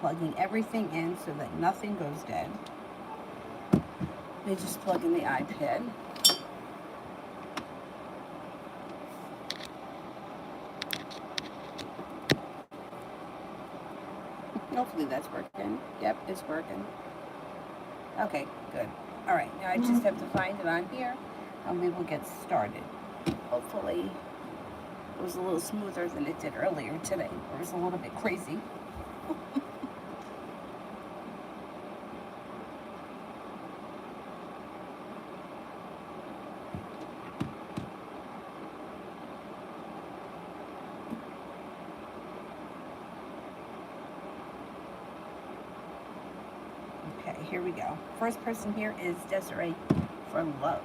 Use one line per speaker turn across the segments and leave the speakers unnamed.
plugging everything in so that nothing goes dead. They just plug in the iPad. Hopefully that's working. Yep, it's working. Okay, good. All right, now I just have to find it on here and we will get started. Hopefully it was a little smoother than it did earlier today. It was a little bit crazy. Okay, here we go. First person here is Desiree for love.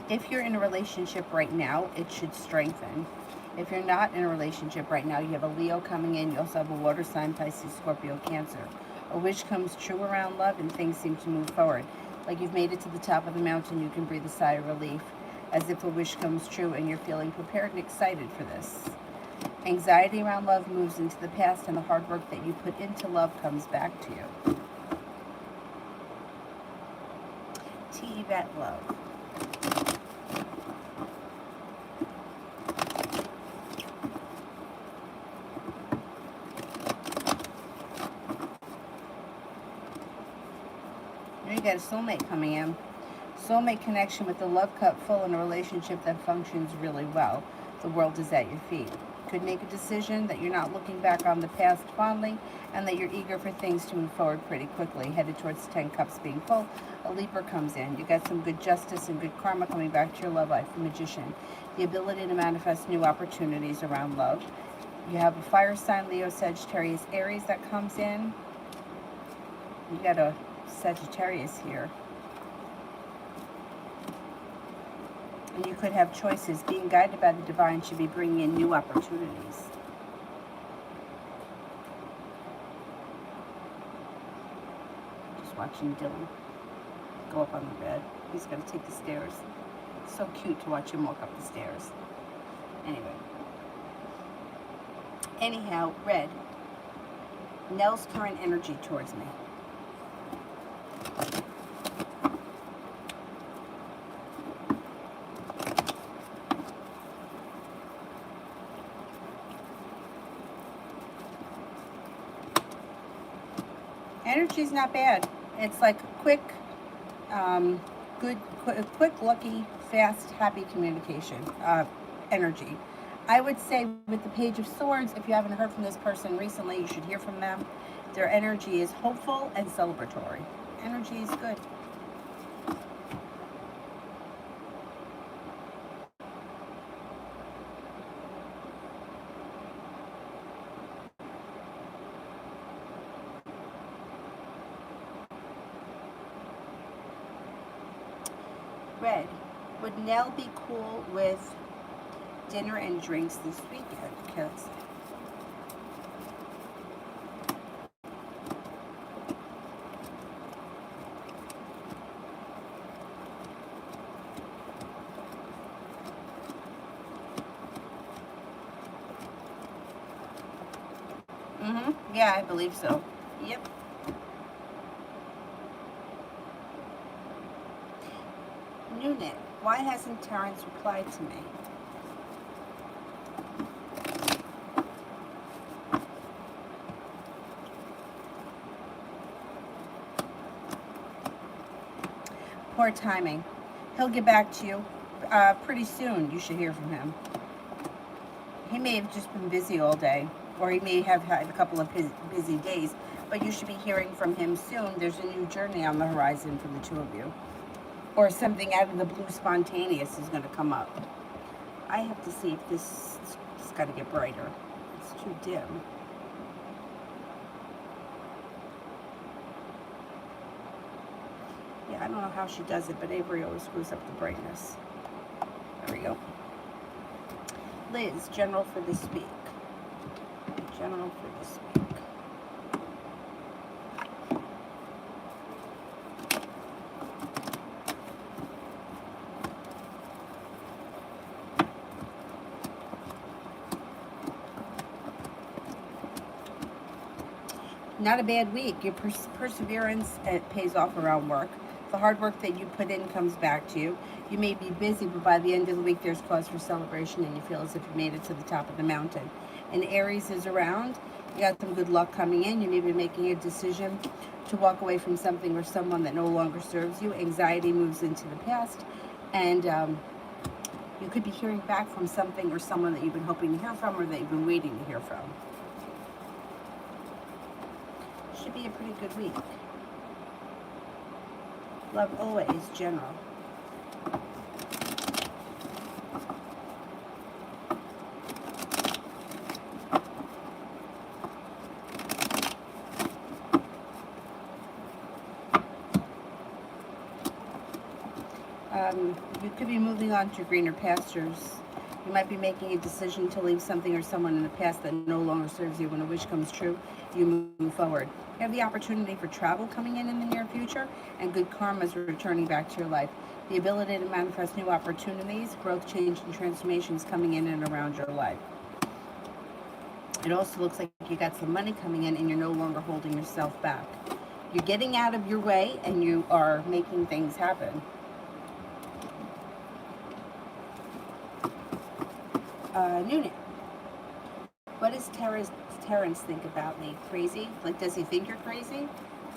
If you're in a relationship right now, it should strengthen. If you're not in a relationship right now, you have a Leo coming in. You also have a water sign, Pisces, Scorpio, Cancer. A wish comes true around love and things seem to move forward. Like you've made it to the top of the mountain, you can breathe a sigh of relief, as if a wish comes true and you're feeling prepared and excited for this. Anxiety around love moves into the past and the hard work that you put into love comes back to you. T-Vet Love. You got a soulmate coming in. Soulmate connection with the love cup full in a relationship that functions really well. The world is at your feet. Could make a decision that you're not looking back on the past fondly and that you're eager for things to move forward pretty quickly. Headed towards 10 cups being full, a Libra comes in. You got some good justice and good karma coming back to your love life. The Magician. The ability to manifest new opportunities around love. You have a fire sign, Leo, Sagittarius, Aries that comes in. You got a Sagittarius here. And you could have choices. Being guided by the divine should be bringing in new opportunities. Just watching Dylan go up on the bed. He's got to take the stairs. It's so cute to watch him walk up the stairs. Anyhow, red. Nell's current energy towards me. Energy's not bad. It's like quick, quick, lucky, fast, happy communication energy. I would say with the Page of Swords, if you haven't heard from this person recently, you should hear from them. Their energy is hopeful and celebratory. Energy is good. Red. Would Nell be cool with dinner and drinks this weekend? Okay, let's see. Yeah, I believe so. Yep. Newnet. Why hasn't Terrence replied to me? Poor timing. He'll get back to you pretty soon. You should hear from him. He may have just been busy all day, or he may have had a couple of busy days, but you should be hearing from him soon. There's a new journey on the horizon for the two of you. Or something out of the blue spontaneous is going to come up. I have to see if this has got to get brighter. It's too dim. Yeah, I don't know how she does it, but Avery always screws up the brightness. you. Liz, general for this week. General for this week. Not a bad week. Your perseverance, it pays off around work. The hard work that you put in comes back to you. You may be busy, but by the end of the week, there's cause for celebration, and you feel as if you made it to the top of the mountain. And Aries is around. You got some good luck coming in. You may be making a decision to walk away from something or someone that no longer serves you. Anxiety moves into the past, and you could be hearing back from something or someone that you've been hoping to hear from or that you've been waiting to hear from. Should be a pretty good week. Love always, general. You could be moving on to greener pastures. You might be making a decision to leave something or someone in the past that no longer serves you. When a wish comes true, you move forward. You have the opportunity for travel coming in the near future, and good karma is returning back to your life. The ability to manifest new opportunities, growth, change, and transformations coming in and around your life. It also looks like you got some money coming in, and you're no longer holding yourself back. You're getting out of your way, and you are making things happen. Noonan. What does Terrence think about me? Crazy? Like, does he think you're crazy?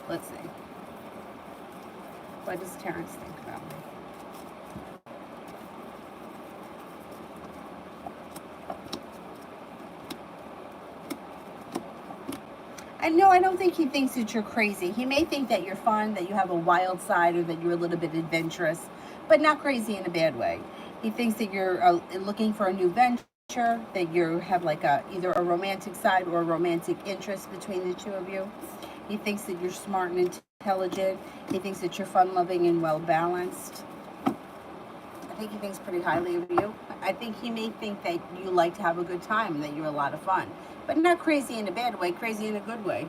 Let's see. What does Terrence think about me? I don't think he thinks that you're crazy. He may think that you're fun, that you have a wild side, or that you're a little bit adventurous, but not crazy in a bad way. He thinks that you're looking for a new venture, that you have like either a romantic side or a romantic interest between the two of you. He thinks that you're smart and intelligent. He thinks that you're fun-loving and well-balanced. I think he thinks pretty highly of you. I think he may think that you like to have a good time and that you're a lot of fun, but not crazy in a bad way, crazy in a good way.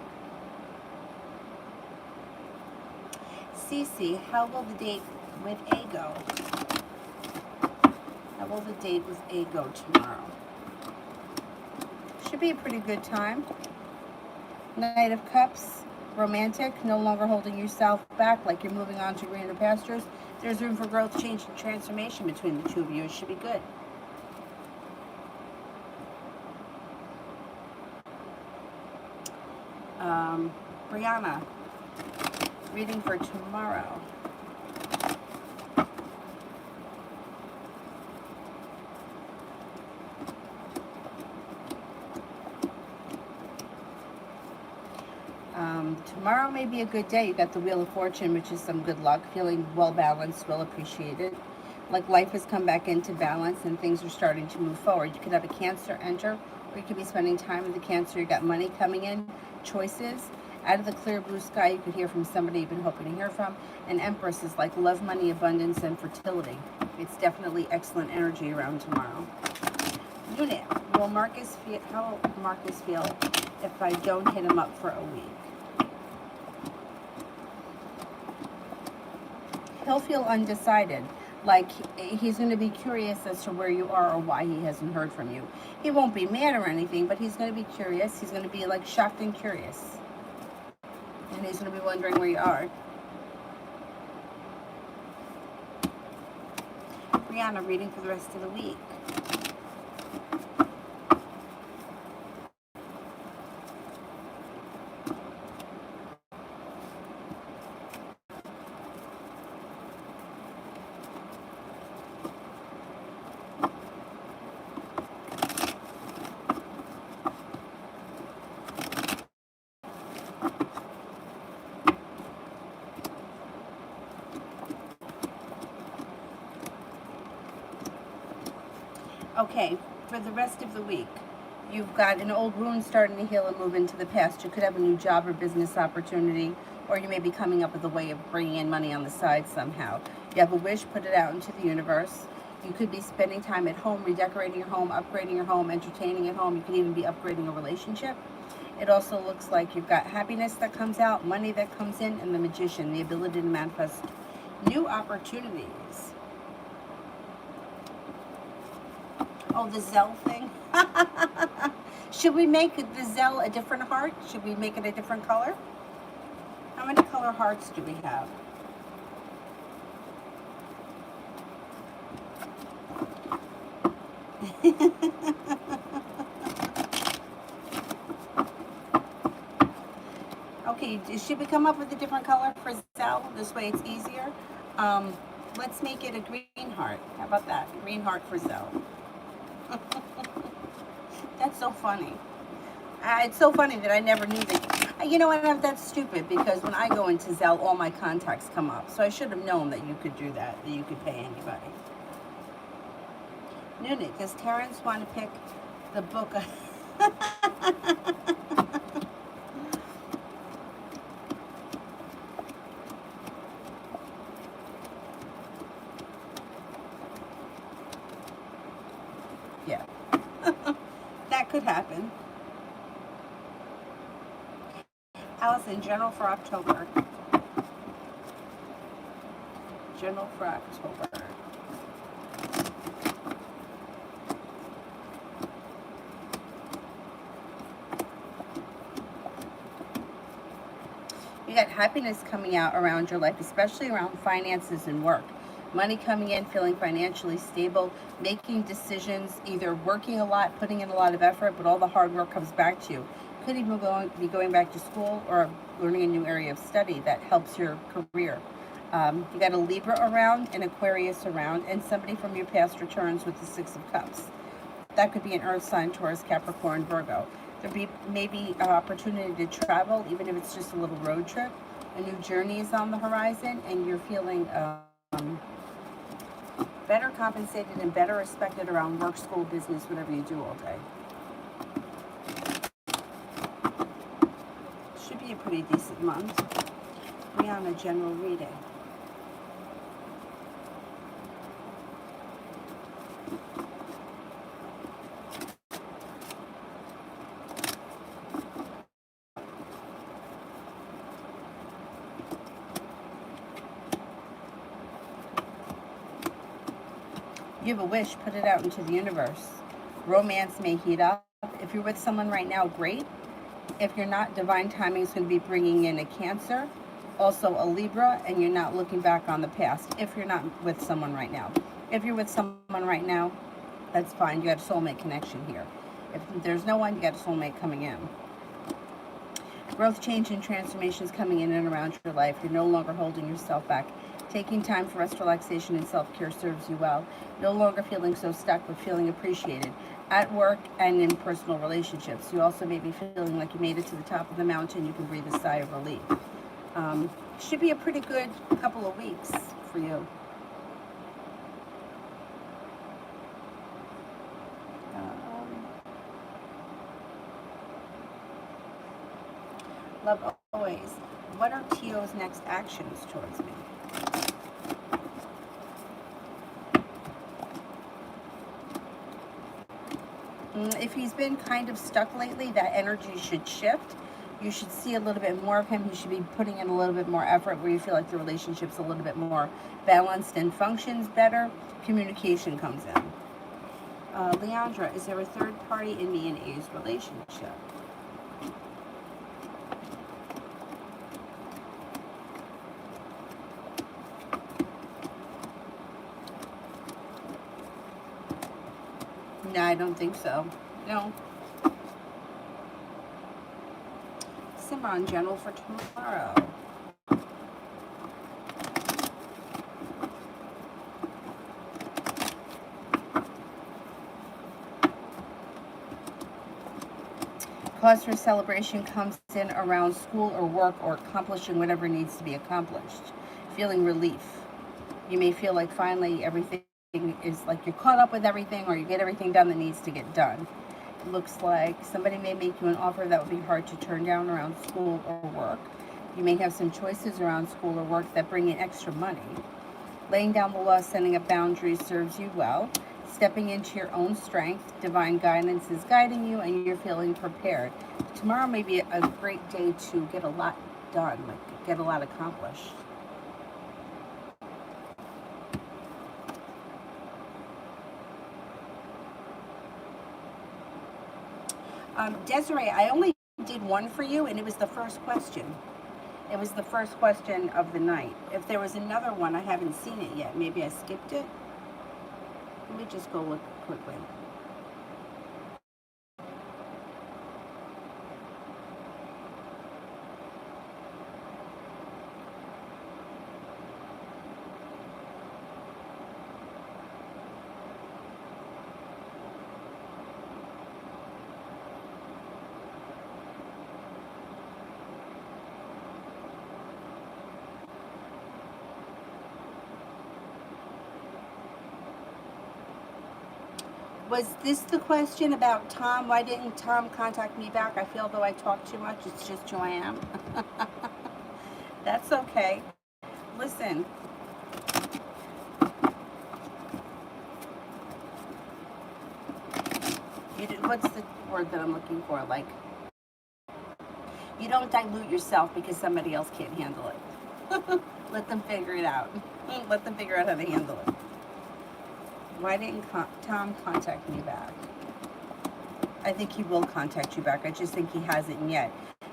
Cece, how will the date with A go? How will the date with A go tomorrow? Should be a pretty good time. Knight of Cups, romantic, no longer holding yourself back, like you're moving on to greener pastures. There's room for growth, change, and transformation between the two of you. It should be good. Brianna, reading for tomorrow. Tomorrow may be a good day. You got the Wheel of Fortune, which is some good luck, feeling well balanced, well appreciated. Like life has come back into balance and things are starting to move forward. You could have a Cancer enter, or you could be spending time with the Cancer. You got money coming in, choices. Out of the clear blue sky, you could hear from somebody you've been hoping to hear from. And Empress is like love, money, abundance, and fertility. It's definitely excellent energy around tomorrow. Unit, how will Marcus feel if I don't hit him up for a week? He'll feel undecided, like he's going to be curious as to where you are or why he hasn't heard from you. He won't be mad or anything, but he's going to be curious. He's going to be like shocked and curious. And he's going to be wondering where you are. Brianna, reading for the rest of the week. Okay, for the rest of the week, you've got an old wound starting to heal and move into the past. You could have a new job or business opportunity, or you may be coming up with a way of bringing in money on the side somehow. You have a wish, put it out into the universe. You could be spending time at home, redecorating your home, upgrading your home, entertaining at home. You could even be upgrading a relationship. It also looks like you've got happiness that comes out, money that comes in, and the magician, the ability to manifest new opportunities. Oh, the Zell thing. Should we make the Zell a different heart? Should we make it a different color? How many color hearts do we have? Okay, should we come up with a different color for Zell? This way it's easier. Um, let's make it a green heart. How about that? Green heart for Zell. That's so funny. It's so funny that I never knew that. You know what? That's stupid because when I go into Zell, all my contacts come up. So I should have known that you could do that you could pay anybody. Nunit, does Terrence want to pick the book? Yeah. That could happen. Allison, general for October. General for October. You got happiness coming out around your life, especially around finances and work. Money coming in, feeling financially stable, making decisions, either working a lot, putting in a lot of effort, but all the hard work comes back to you. Could even be going back to school or learning a new area of study that helps your career. You got a Libra around, an Aquarius around, and somebody from your past returns with the Six of Cups. That could be an Earth sign, Taurus, Capricorn, Virgo. There'd be maybe an opportunity to travel, even if it's just a little road trip. A new journey is on the horizon, and you're feeling better compensated and better respected around work, school, business, whatever you do all day. Should be a pretty decent month. We're on a general reading. You have a wish, put it out into the universe. Romance may heat up. If you're with someone right now, great. If you're not, divine timing is going to be bringing in a Cancer, also a Libra, and you're not looking back on the past if you're not with someone right now. If you're with someone right now, that's fine. You got a soulmate connection here. If there's no one, you got a soulmate coming in. Growth, change, and transformations coming in and around your life. You're no longer holding yourself back. Taking time for rest, relaxation, and self-care serves you well. No longer feeling so stuck, but feeling appreciated at work and in personal relationships. You also may be feeling like you made it to the top of the mountain. You can breathe a sigh of relief. Should be a pretty good couple of weeks for you. Love always. What are Tio's next actions towards me? If he's been kind of stuck lately, that energy should shift. You should see a little bit more of him. He should be putting in a little bit more effort where you feel like the relationship's a little bit more balanced and functions better. Communication comes in. Leandra, is there a third party in me and A's relationship? No, I don't think so. No. Simran, general for tomorrow. Cause for celebration comes in around school or work or accomplishing whatever needs to be accomplished. Feeling relief. You may feel like finally everything is like you're caught up with everything or you get everything done that needs to get done. It looks like somebody may make you an offer that would be hard to turn down around school or work. You may have some choices around school or work that bring in extra money. Laying down the law, setting up boundaries serves you well. Stepping into your own strength, divine guidance is guiding you, and you're feeling prepared. Tomorrow may be a great day to get a lot done, like get a lot accomplished. Desiree, I only did one for you, and it was the first question. It was the first question of the night. If there was another one, I haven't seen it yet. Maybe I skipped it. Let me just go look quickly. Was this the question about Tom? Why didn't Tom contact me back? I feel though I talk too much. It's just who I am. That's okay. Listen, what's the word that I'm looking for? Like, you don't dilute yourself because somebody else can't handle it. Let them figure it out. Let them figure out how to handle it. Why didn't Tom contact me back? I think he will contact you back. I just think he hasn't yet.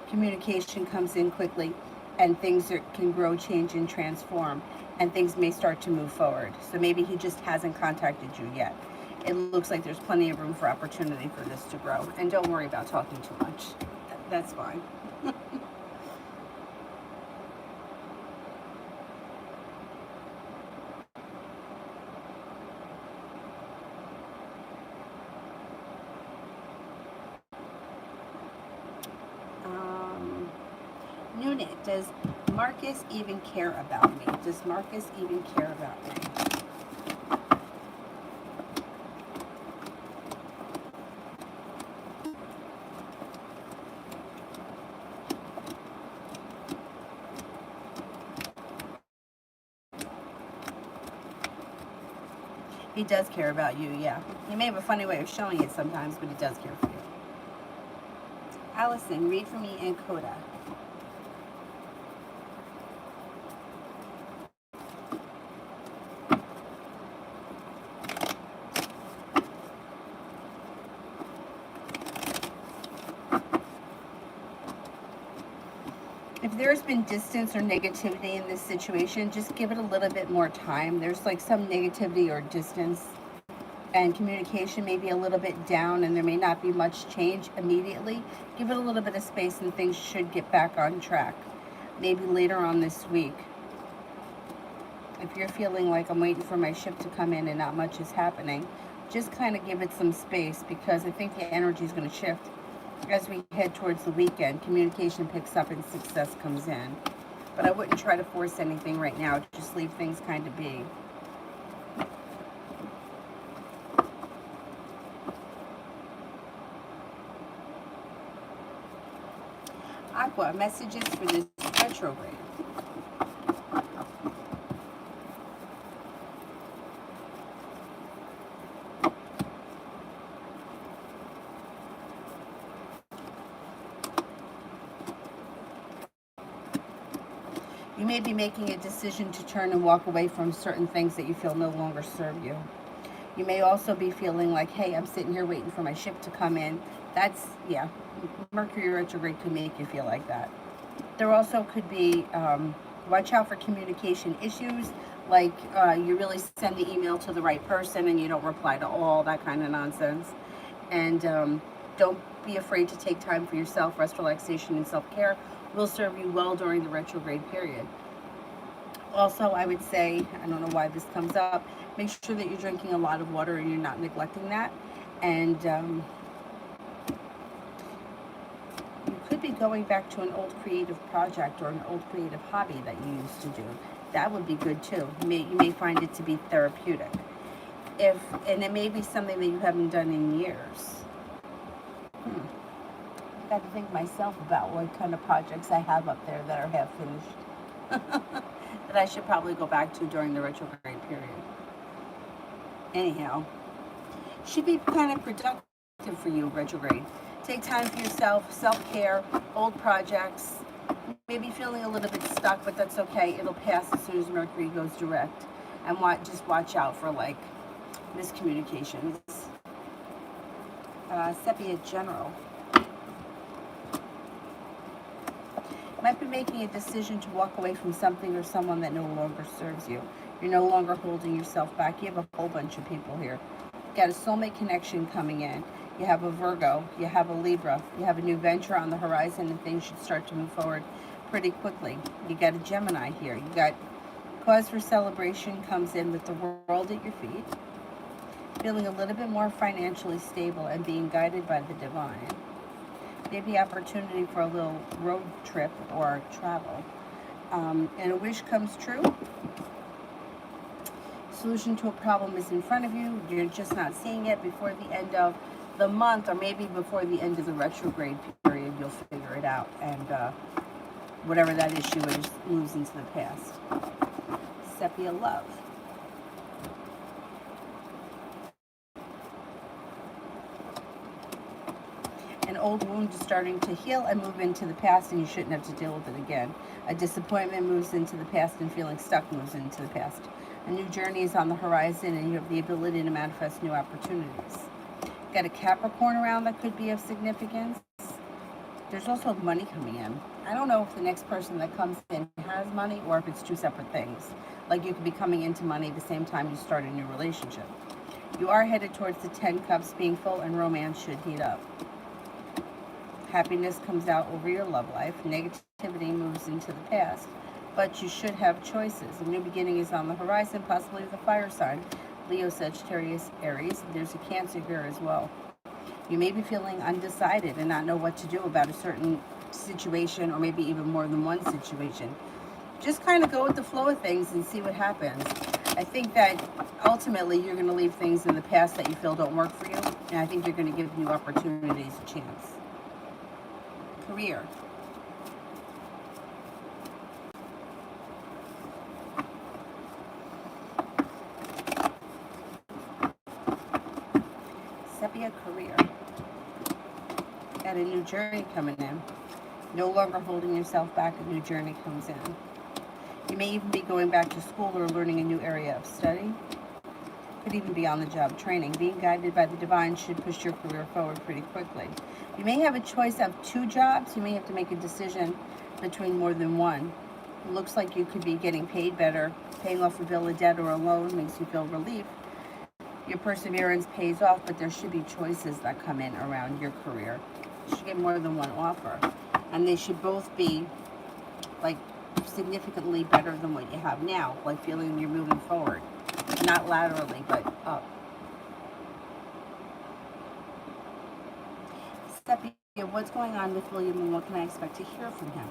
Communication comes in quickly, and things can grow, change, and transform, and things may start to move forward. So maybe he just hasn't contacted you yet. It looks like there's plenty of room for opportunity for this to grow. And don't worry about talking too much. That's fine. Unit, does Marcus even care about me? Does Marcus even care about me? He does care about you, yeah. He may have a funny way of showing it sometimes, but he does care for you. Allison, read for me and Coda. If there's been distance or negativity in this situation, just give it a little bit more time. There's like some negativity or distance, and communication may be a little bit down, and there may not be much change immediately. Give it a little bit of space and things should get back on track. Maybe later on this week. If you're feeling like I'm waiting for my ship to come in and not much is happening, just kind of give it some space, because I think the energy is going to shift as we head towards the weekend. Communication picks up and success comes in. But I wouldn't try to force anything right now. Just leave things kind of be. Aqua, messages for this retrograde. You may be making a decision to turn and walk away from certain things that you feel no longer serve you. You may also be feeling like, hey, I'm sitting here waiting for my ship to come in. That's, yeah, Mercury retrograde could make you feel like that. There also could be, watch out for communication issues, like you really send the email to the right person and you don't reply to all, that kind of nonsense. And don't be afraid to take time for yourself. Rest, relaxation, and self-care will serve you well during the retrograde period. Also, I would say, I don't know why this comes up, make sure that you're drinking a lot of water and you're not neglecting that. And you could be going back to an old creative project or an old creative hobby that you used to do. That would be good too. You may find it to be therapeutic. And it may be something that you haven't done in years. I've got to think myself about what kind of projects I have up there that are half finished. that I should probably go back to during the retrograde period. Anyhow, should be kind of productive for you, retrograde. Take time for yourself, self-care, old projects, maybe feeling a little bit stuck, but that's okay. It'll pass as soon as Mercury goes direct. And just watch out for like miscommunications. Sepia General. Might be making a decision to walk away from something or someone that no longer serves you. You're no longer holding yourself back. You have a whole bunch of people here. You got a soulmate connection coming in. You have a Virgo. You have a Libra. You have a new venture on the horizon, and things should start to move forward pretty quickly. You got a Gemini here. You got cause for celebration comes in with the world at your feet. Feeling a little bit more financially stable and being guided by the divine. Maybe opportunity for a little road trip or travel. And a wish comes true. Solution to a problem is in front of you. You're just not seeing it. Before the end of the month, or maybe before the end of the retrograde period, you'll figure it out. And whatever that issue is moves into the past. Sepia Love. An old wound is starting to heal and move into the past, and you shouldn't have to deal with it again. A disappointment moves into the past, and feeling stuck moves into the past. A new journey is on the horizon, and you have the ability to manifest new opportunities. Got a Capricorn around that could be of significance. There's also money coming in. I don't know if the next person that comes in has money or if it's two separate things. Like you could be coming into money at the same time you start a new relationship. You are headed towards the 10 cups being full, and romance should heat up. Happiness comes out over your love life. Negativity moves into the past. But you should have choices. A new beginning is on the horizon, possibly with a fire sign. Leo, Sagittarius, Aries. There's a Cancer here as well. You may be feeling undecided and not know what to do about a certain situation, or maybe even more than one situation. Just kind of go with the flow of things and see what happens. I think that ultimately you're going to leave things in the past that you feel don't work for you, and I think you're going to give new opportunities a chance. Career. Sepia career. Got a new journey coming in. No longer holding yourself back, a new journey comes in. You may even be going back to school or learning a new area of study. Could even be on the job training. Being guided by the divine should push your career forward pretty quickly. You may have a choice of 2 jobs. You may have to make a decision between more than one. It looks like you could be getting paid better. Paying off a bill of debt or a loan makes you feel relief. Your perseverance pays off, but there should be choices that come in around your career. You should get more than one offer. And they should both be like significantly better than what you have now. Like feeling you're moving forward. Not laterally, but up. Sepia, what's going on with William and what can I expect to hear from him?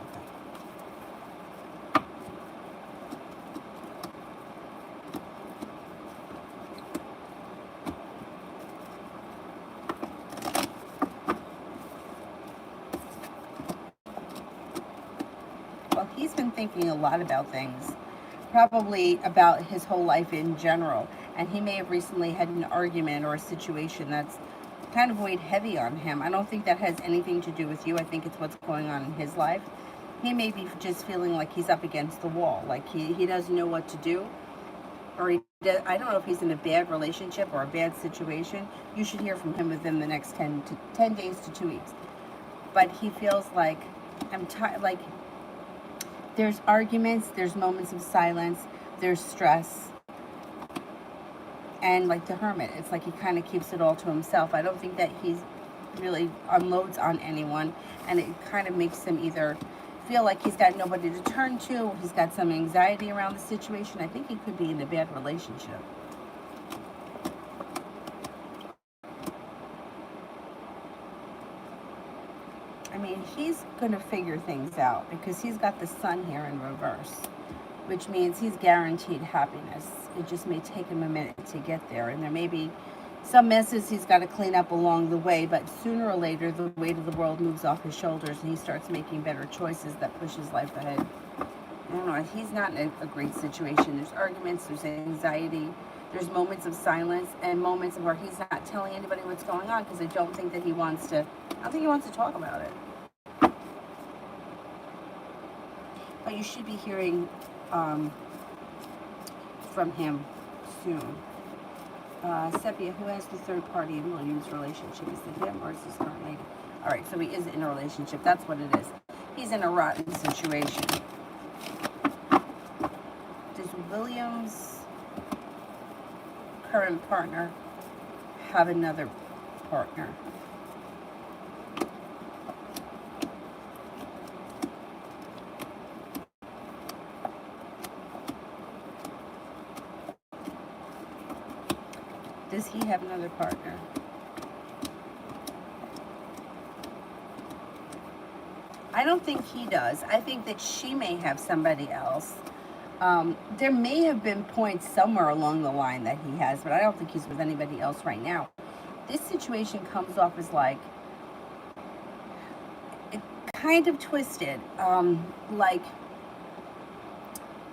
Well, he's been thinking a lot about things. Probably about his whole life in general. And he may have recently had an argument or a situation that's kind of weighed heavy on him. I don't think that has anything to do with you. I think it's what's going on in his life. He may be just feeling like he's up against the wall. Like he doesn't know what to do. Or I don't know if he's in a bad relationship or a bad situation. You should hear from him within the next 10 days to 2 weeks. But he feels like, I'm tired, like, there's arguments, there's moments of silence, there's stress. And like the hermit, it's like he kind of keeps it all to himself. I don't think that he's really unloads on anyone. And it kind of makes him either feel like he's got nobody to turn to, or he's got some anxiety around the situation. I think he could be in a bad relationship. I mean, he's going to figure things out because he's got the sun here in reverse, which means he's guaranteed happiness. It just may take him a minute to get there, and there may be some messes he's got to clean up along the way, but sooner or later the weight of the world moves off his shoulders and he starts making better choices that push his life ahead. I don't know, he's not in a great situation. There's arguments, there's anxiety, there's moments of silence, and moments where he's not telling anybody what's going on because I don't think that he wants to, I don't think he wants to talk about it. But you should be hearing from him soon. Sepia, who has the third party in William's relationship? Is it him or is his current lady? All right, so he is in a relationship. That's what it is. He's in a rotten situation. Does William's current partner have another partner? Does he have another partner? I don't think he does. I think that she may have somebody else. There may have been points somewhere along the line that he has, but I don't think he's with anybody else right now. This situation comes off as like, it kind of twisted. Like,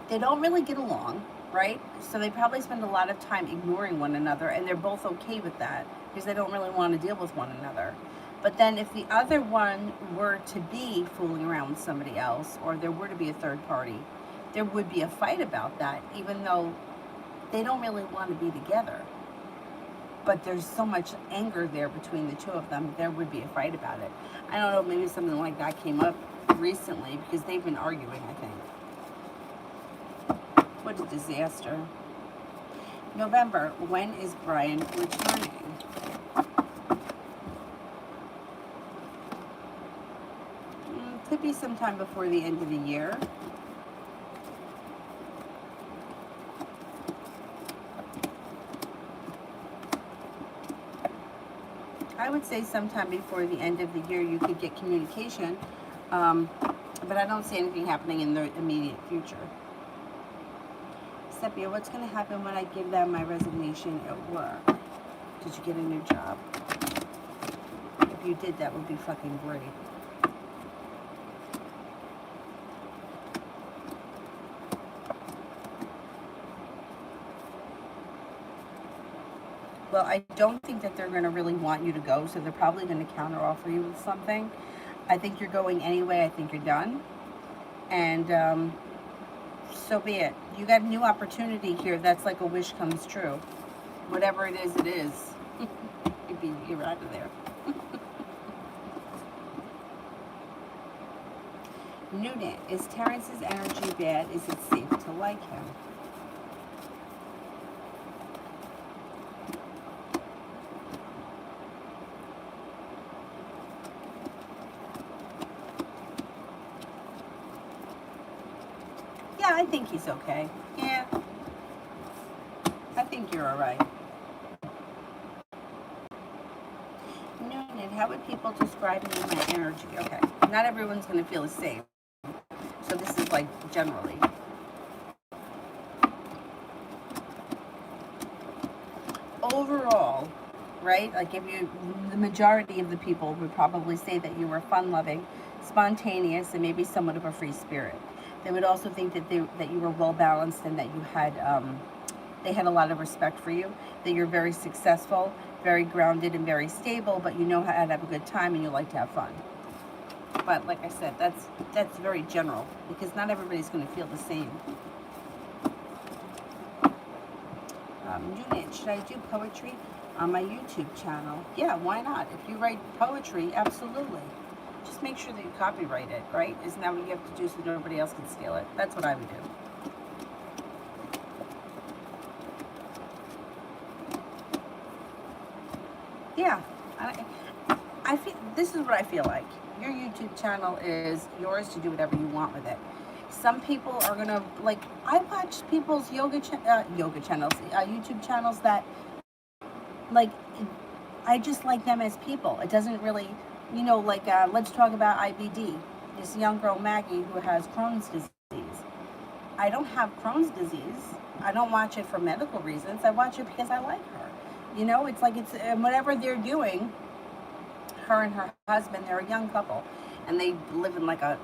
they don't really get along, right? So they probably spend a lot of time ignoring one another, and they're both okay with that because they don't really want to deal with one another. But then if the other one were to be fooling around with somebody else, or there were to be a third party, there would be a fight about that, even though they don't really want to be together. But there's so much anger there between the two of them, there would be a fight about it. I don't know, maybe something like that came up recently because they've been arguing, I think. What a disaster. November, when is Brian returning? Could be sometime before the end of the year. I would say sometime before the end of the year you could get communication, but I don't see anything happening in the immediate future. Sepia, what's going to happen when I give them my resignation at work? Did you get a new job? If you did, that would be fucking great. Well, I don't think that they're going to really want you to go, so they're probably going to counteroffer you with something. I think you're going anyway. I think you're done. And so be it. You got a new opportunity here. That's like a wish comes true. Whatever it is, it is. You're out of there. Newton, is Terrence's energy bad? Is it safe to like him? Yeah, I think he's okay. Yeah. I think you're all right. Noonan, how would people describe me and my energy? Okay. Not everyone's going to feel the same. So this is like generally. Overall, right? Like if you, the majority of the people would probably say that you were fun-loving, spontaneous, and maybe somewhat of a free spirit. They would also think that that you were well balanced and that you had they had a lot of respect for you. That you're very successful, very grounded, and very stable. But you know how to have a good time and you like to have fun. But like I said, that's very general because not everybody's going to feel the same. Unit, should I do poetry on my YouTube channel? Yeah, why not? If you write poetry, absolutely. Just make sure that you copyright it, right? Isn't that what you have to do so nobody else can steal it? That's what I would do. Yeah, I feel this is what I feel like. Your YouTube channel is yours to do whatever you want with it. Some people are gonna like. I watch people's YouTube channels that like. I just like them as people. It doesn't really, you know, like let's talk about IBD. This young girl Maggie who has Crohn's disease. I don't have Crohn's disease. I don't watch it for medical reasons. I watch it because I like her. You know, it's like it's whatever they're doing. Her and her husband, they're a young couple, and they live in like a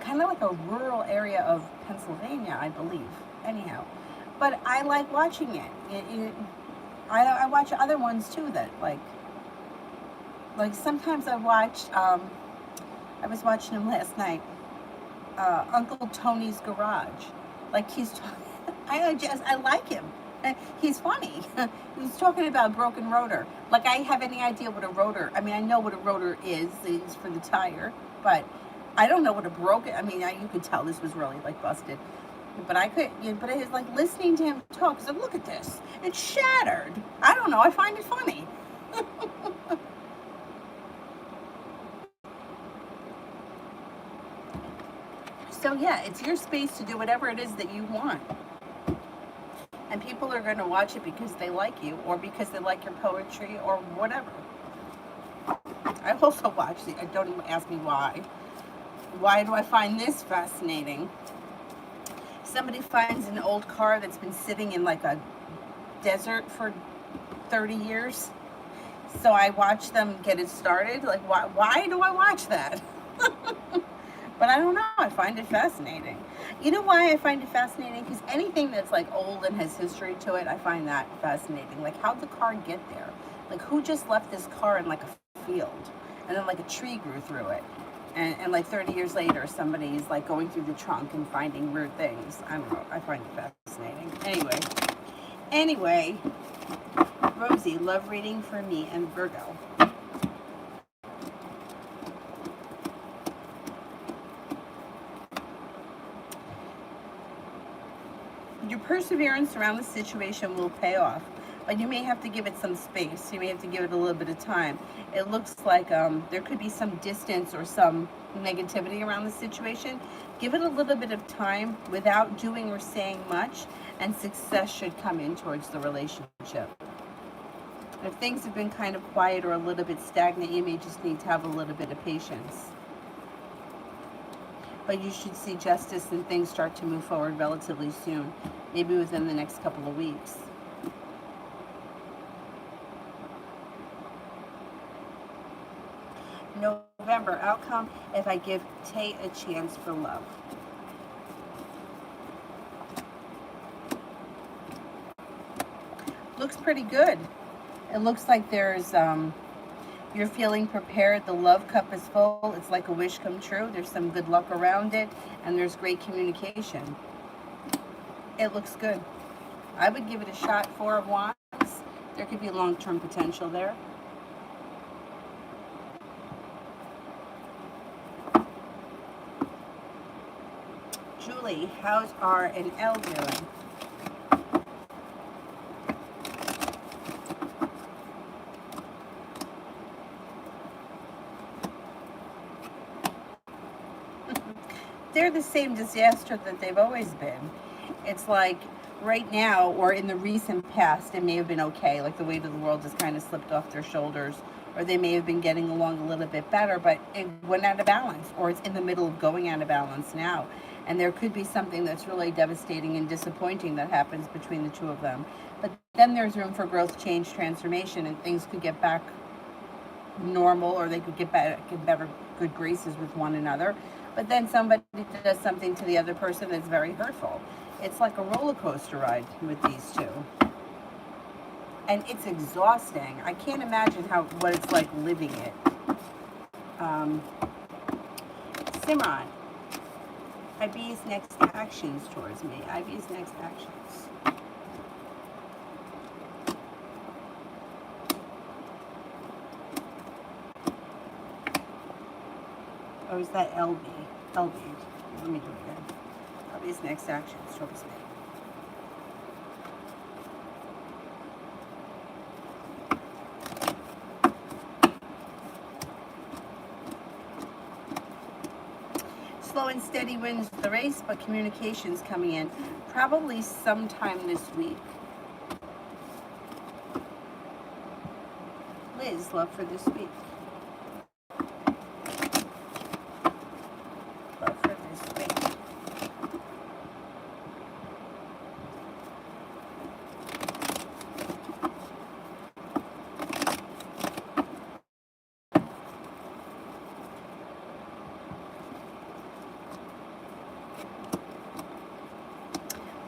kind of like a rural area of Pennsylvania, I believe. Anyhow, but I like watching it. I watch other ones too that like sometimes I watch. I was watching him last night. Uncle Tony's Garage. Like he's talking. I like him. He's funny. He's talking about broken rotor. Like I have any idea what a rotor. I mean, I know what a rotor is. It's for the tire, but I don't know what a broken. I mean, you could tell this was really like busted. But I could. But I was like listening to him talk. I said, "Look at this. It's shattered." I don't know. I find it funny. So yeah, it's your space to do whatever it is that you want. And people are going to watch it because they like you or because they like your poetry or whatever. I also watch don't even ask me why. Why do I find this fascinating? Somebody finds an old car that's been sitting in like a desert for 30 years. So I watch them get it started. Like, why do I watch that? But I don't know. I find it fascinating. You know why I find it fascinating? Because anything that's like old and has history to it, I find that fascinating. Like, how'd the car get there? Like, who just left this car in like a field? And then like a tree grew through it. And like 30 years later, somebody's like going through the trunk and finding weird things. I don't know. I find it fascinating. Anyway, Rosie, love reading for me and Virgo. Your perseverance around the situation will pay off, but you may have to give it some space. You may have to give it a little bit of time. It looks like there could be some distance or some negativity around the situation. Give it a little bit of time without doing or saying much, and success should come in towards the relationship. If things have been kind of quiet or a little bit stagnant, you may just need to have a little bit of patience. But you should see justice and things start to move forward relatively soon, maybe within the next couple of weeks. November outcome, if I give Tay a chance for love. Looks pretty good. It looks like there's you're feeling prepared. The love cup is full. It's like a wish come true. There's some good luck around it, and there's great communication. It looks good. I would give it a shot. 4 of Wands. There could be long-term potential there. Julie, how's R and L doing? They're the same disaster that they've always been. It's like right now or in the recent past, it may have been okay. Like the weight of the world has kind of slipped off their shoulders, or they may have been getting along a little bit better, but it went out of balance, or it's in the middle of going out of balance now. And there could be something that's really devastating and disappointing that happens between the two of them. But then there's room for growth, change, transformation, and things could get back normal, or they could get back in better good graces with one another. But then somebody does something to the other person that's very hurtful. It's like a roller coaster ride with these two. And it's exhausting. I can't imagine what it's like living it. Simran, IB's next actions towards me. IB's next actions. Or is that LB? LB. Let me do it again. LB's next actions towards me. Slow and steady wins the race, but communication's coming in probably sometime this week. Liz, love for this week. Love for this week.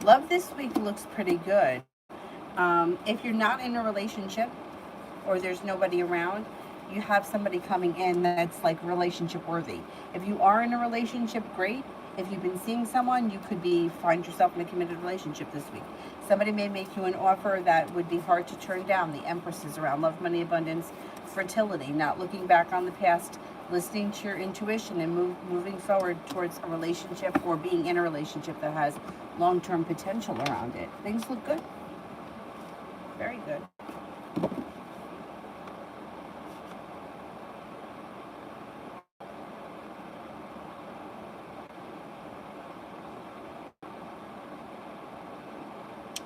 Love this week looks pretty good. If you're not in a relationship or there's nobody around, you have somebody coming in that's like relationship worthy. If you are in a relationship, great. If you've been seeing someone, you could find yourself in a committed relationship this week. Somebody may make you an offer that would be hard to turn down. The Empress is around love, money, abundance, fertility, not looking back on the past, listening to your intuition and moving forward towards a relationship or being in a relationship that has long-term potential around it. Things look good. Very good.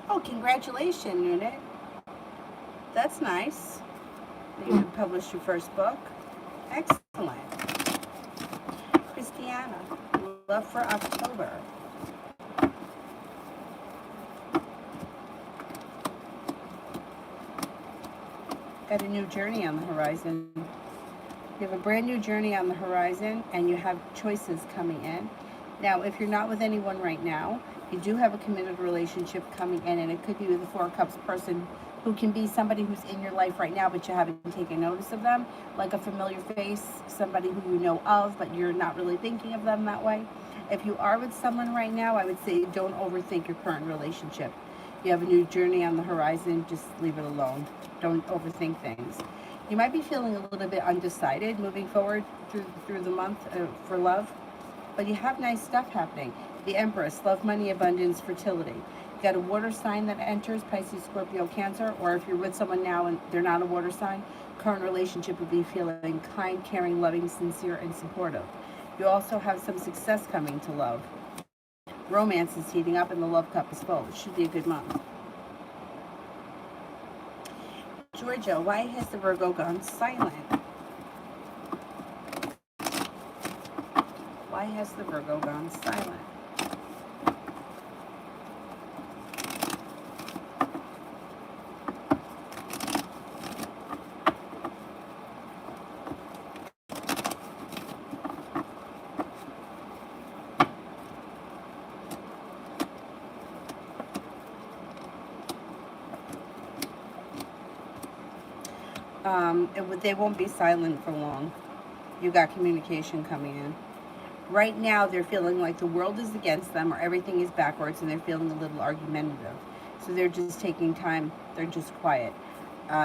Oh, congratulations, Nunit. That's nice. You published your first book. Excellent. Christiana, love for October. Got a new journey on the horizon. You have a brand new journey on the horizon and you have choices coming in. Now, if you're not with anyone right now, you do have a committed relationship coming in, and it could be with a Four of Cups person who can be somebody who's in your life right now, but you haven't taken notice of them, like a familiar face, somebody who you know of, but you're not really thinking of them that way. If you are with someone right now, I would say don't overthink your current relationship. You have a new journey on the horizon, just leave it alone. Don't overthink things. You might be feeling a little bit undecided moving forward through the month for love, but you have nice stuff happening. The Empress, love, money, abundance, fertility. You got a water sign that enters, Pisces, Scorpio, Cancer, or if you're with someone now and they're not a water sign, current relationship would be feeling kind, caring, loving, sincere, and supportive. You also have some success coming to love. Romance is heating up and the love cup is full. It should be a good month. Georgia, why has the Virgo gone silent? Why has the Virgo gone silent? They won't be silent for long. You got communication coming in. Right now, they're feeling like the world is against them or everything is backwards, and they're feeling a little argumentative. So they're just taking time. They're just quiet.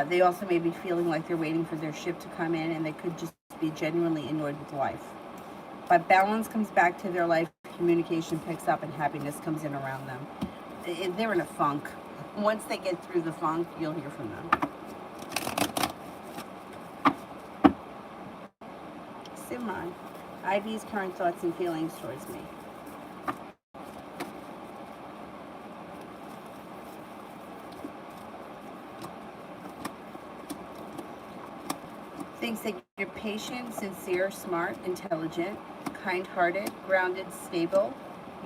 They also may be feeling like they're waiting for their ship to come in, and they could just be genuinely annoyed with life. But balance comes back to their life, communication picks up, and happiness comes in around them. They're in a funk. Once they get through the funk, you'll hear from them. Simran, Ivy's current thoughts and feelings towards me. Thinks that you're patient, sincere, smart, intelligent, kind-hearted, grounded, stable,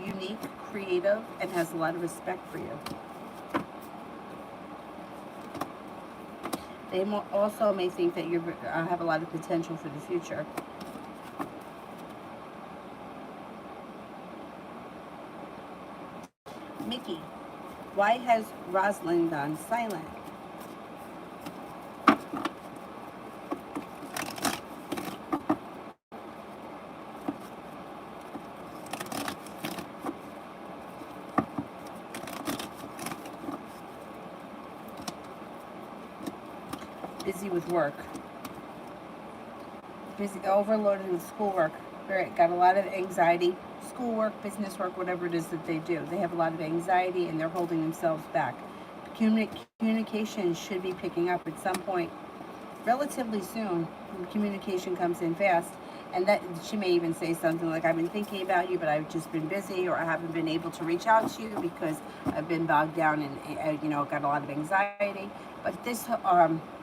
unique, creative, and has a lot of respect for you. They also may think that you have a lot of potential for the future. Mickey, why has Rosalind gone silent? Busy with work. Busy, overloaded with schoolwork. Got a lot of anxiety. Schoolwork, business work, whatever it is that they do. They have a lot of anxiety and they're holding themselves back. Communication should be picking up at some point relatively soon. Communication comes in fast, and that she may even say something like, I've been thinking about you, but I've just been busy, or I haven't been able to reach out to you because I've been bogged down and got a lot of anxiety. But this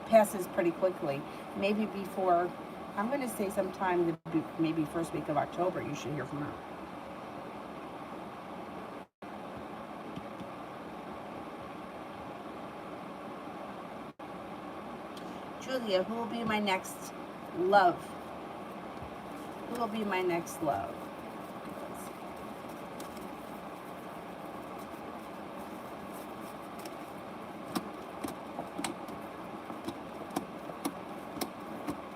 passes pretty quickly. Maybe before, I'm going to say sometime, maybe first week of October, you should hear from her. Julia, who will be my next love? Who will be my next love?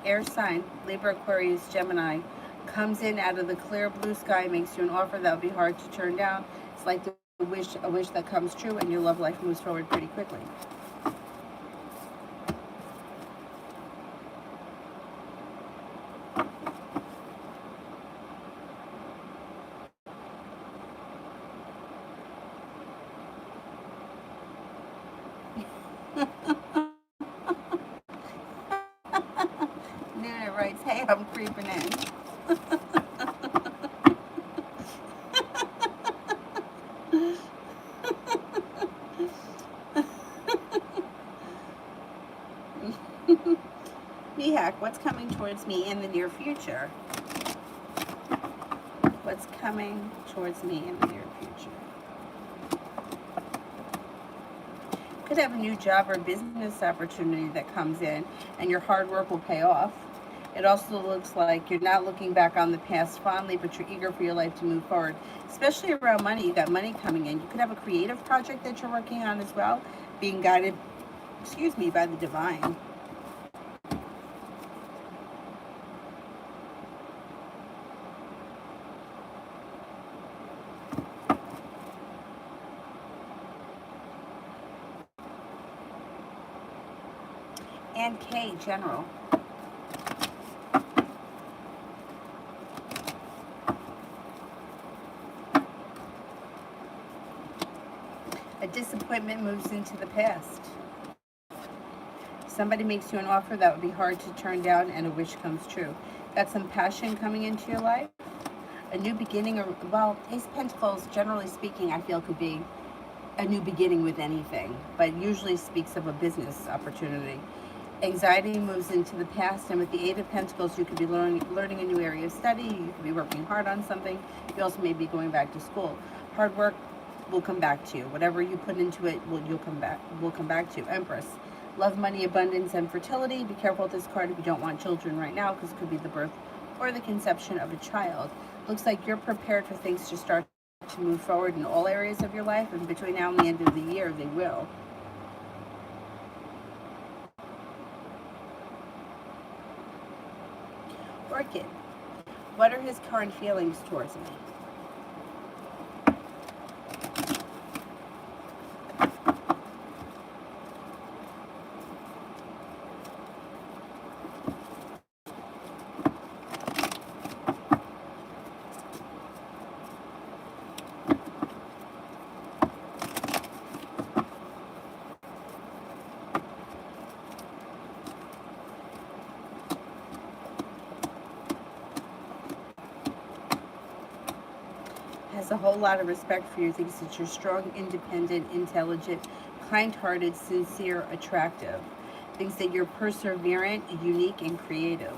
air sign, Libra, Aquarius, Gemini, comes in out of the clear blue sky, makes you an offer that would be hard to turn down. It's like a wish that comes true, and your love life moves forward pretty quickly. Nuna writes, hey, I'm creeping in. Mihak, what's coming towards me in the near future? What's coming towards me in the near future? Could have a new job or business opportunity that comes in, and your hard work will pay off. It also looks like you're not looking back on the past fondly, but you're eager for your life to move forward, especially around money. You got money coming in. You could have a creative project that you're working on as well, being guided, by the divine. And K, general. A disappointment moves into the past. Somebody makes you an offer that would be hard to turn down, and a wish comes true. Got some passion coming into your life. A new beginning, or, well, Ace of Pentacles, generally speaking, I feel could be a new beginning with anything, but usually speaks of a business opportunity. Anxiety moves into the past, and with the Eight of Pentacles, you could be learning a new area of study. You could be working hard on something. You also may be going back to school. Hard work will come back to you. Whatever you put into it, will come back to you. Empress. Love, money, abundance, and fertility. Be careful with this card if you don't want children right now, because it could be the birth or the conception of a child. Looks like you're prepared for things to start to move forward in all areas of your life, and between now and the end of the year, they will. Orchid. What are his current feelings towards me? Has a whole lot of respect for you, thinks that you're strong, independent, intelligent, kind-hearted, sincere, attractive. Thinks that you're perseverant, unique, and creative.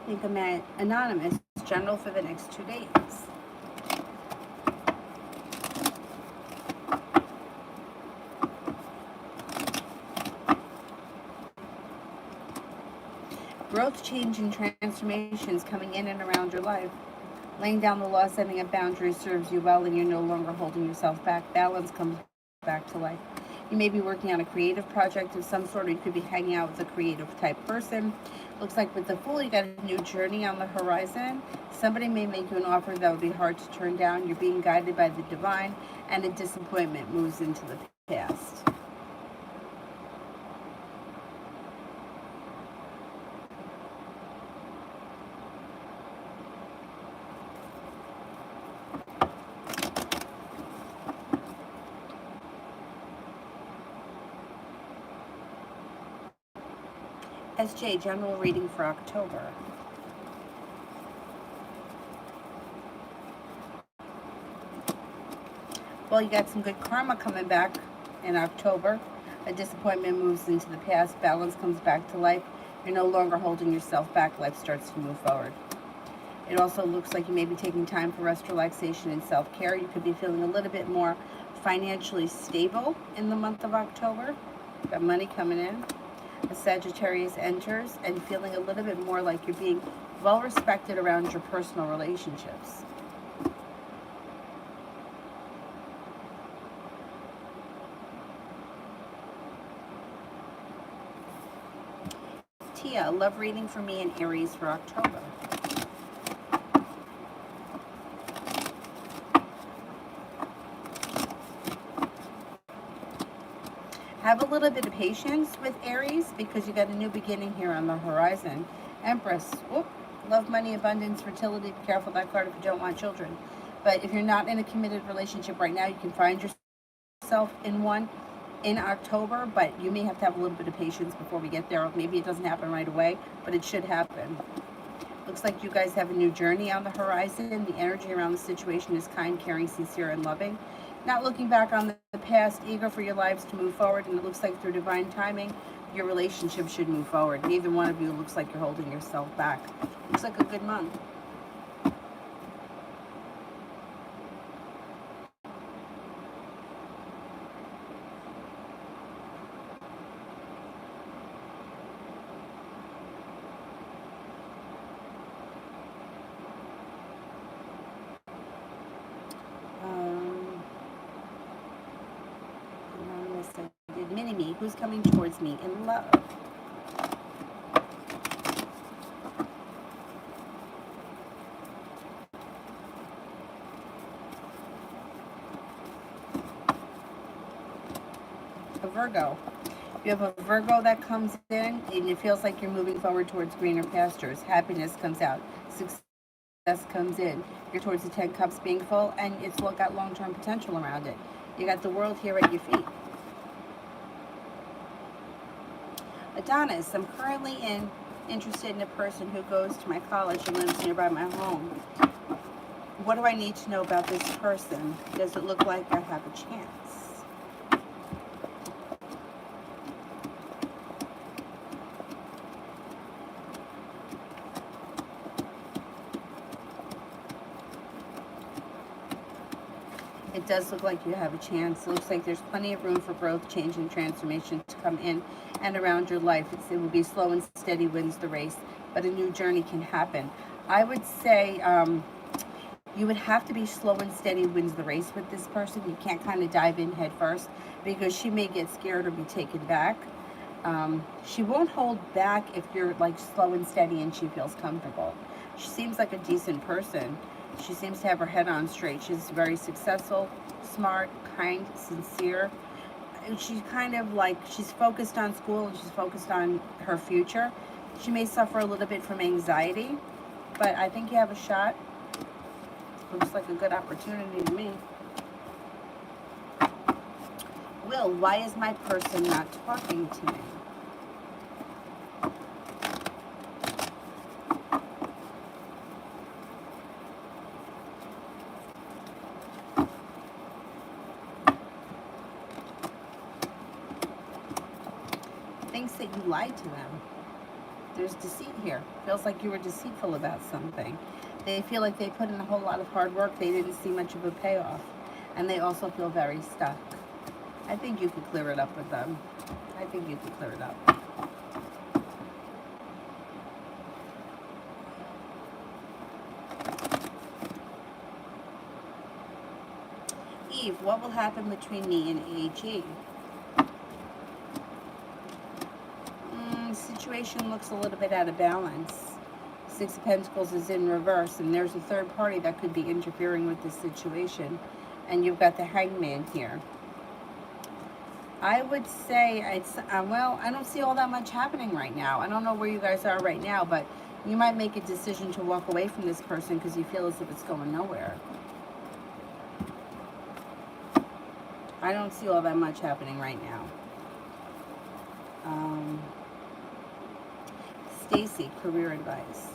Think I'm at Anonymous, general for the next 2 days. Growth, change, and transformations coming in and around your life. Laying down the law, setting up boundaries serves you well, and you're no longer holding yourself back. Balance comes back to life. You may be working on a creative project of some sort, or you could be hanging out with a creative type person. Looks like with the Fool, you got a new journey on the horizon. Somebody may make you an offer that would be hard to turn down. You're being guided by the divine, and a disappointment moves into the past. SJ, general reading for October. Well, you got some good karma coming back in October. A disappointment moves into the past. Balance comes back to life. You're no longer holding yourself back. Life starts to move forward. It also looks like you may be taking time for rest, relaxation, and self-care. You could be feeling a little bit more financially stable in the month of October. Got money coming in. A Sagittarius enters and feeling a little bit more like you're being well respected around your personal relationships. Tia, love reading for me in Aries for October. Have a little bit of patience with Aries because you got a new beginning here on the horizon. Empress, whoop, love, money, abundance, fertility. Be careful that card if you don't want children. But if you're not in a committed relationship right now, you can find yourself in one in October, but you may have to have a little bit of patience before we get there. Maybe it doesn't happen right away, but it should happen. Looks like you guys have a new journey on the horizon. The energy around the situation is kind, caring, sincere, and loving. Not looking back on the past, eager for your lives to move forward, and it looks like through divine timing, your relationship should move forward. Neither one of you looks like you're holding yourself back. Looks like a good month. Mini-me, who's coming towards me in love? A Virgo. You have a Virgo that comes in and it feels like you're moving forward towards greener pastures. Happiness comes out. Success comes in. You're towards the 10 cups being full and it's got long-term potential around it. You got the world here at your feet. Adonis, I'm currently interested in a person who goes to my college and lives nearby my home. What do I need to know about this person? Does it look like I have a chance? It does look like you have a chance. It looks like there's plenty of room for growth, change, and transformation to come in and around your life. It will be slow and steady wins the race, but a new journey can happen. I would say you would have to be slow and steady wins the race with this person. You can't kind of dive in head first because she may get scared or be taken back. She won't hold back if you're like slow and steady and she feels comfortable. She seems like a decent person. She seems to have her head on straight. She's very successful, smart, kind, sincere. She's kind of like, she's focused on school and she's focused on her future. She may suffer a little bit from anxiety, but I think you have a shot. Looks like a good opportunity to me. Will, why is my person not talking to me? Thinks that you lied to them. There's deceit here. Feels like you were deceitful about something. They feel like they put in a whole lot of hard work. They didn't see much of a payoff. And they also feel very stuck. I think you could clear it up with them. I think you could clear it up. Eve, what will happen between me and AG? Situation looks a little bit out of balance. Six of Pentacles is in reverse, and there's a third party that could be interfering with this situation. And you've got the Hangman here. I would say, well, I don't see all that much happening right now. I don't know where you guys are right now, but you might make a decision to walk away from this person because you feel as if it's going nowhere. I don't see all that much happening right now. Stacy, career advice.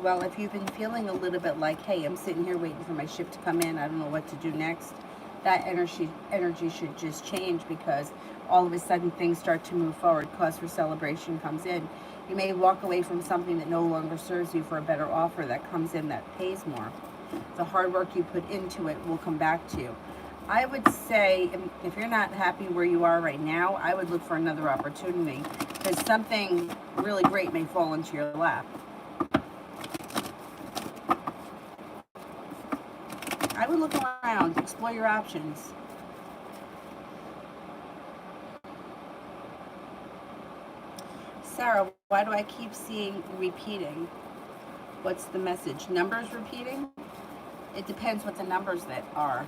Well, if you've been feeling a little bit like, hey, I'm sitting here waiting for my shift to come in, I don't know what to do next, that energy should just change because all of a sudden things start to move forward. Cause for celebration comes in. You may walk away from something that no longer serves you for a better offer that comes in that pays more. The hard work you put into it will come back to you. I would say if you're not happy where you are right now, I would look for another opportunity because something really great may fall into your lap. I would look around, explore your options. Sarah, why do I keep seeing repeating? What's the message? Numbers repeating? It depends what the numbers that are.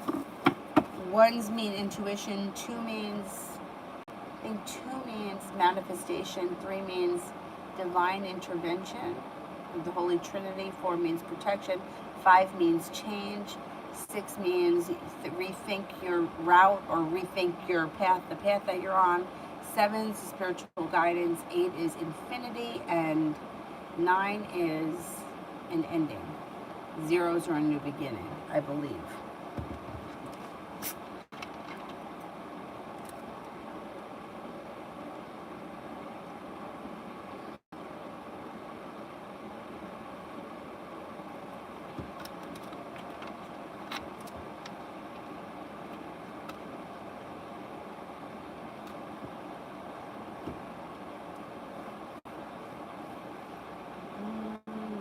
Ones mean intuition, two means, I think two means manifestation, three means divine intervention, the Holy Trinity, four means protection, five means change, six means rethink your route or rethink your path, the path that you're on. Seven is spiritual guidance, eight is infinity, and nine is an ending. Zeros are a new beginning, I believe.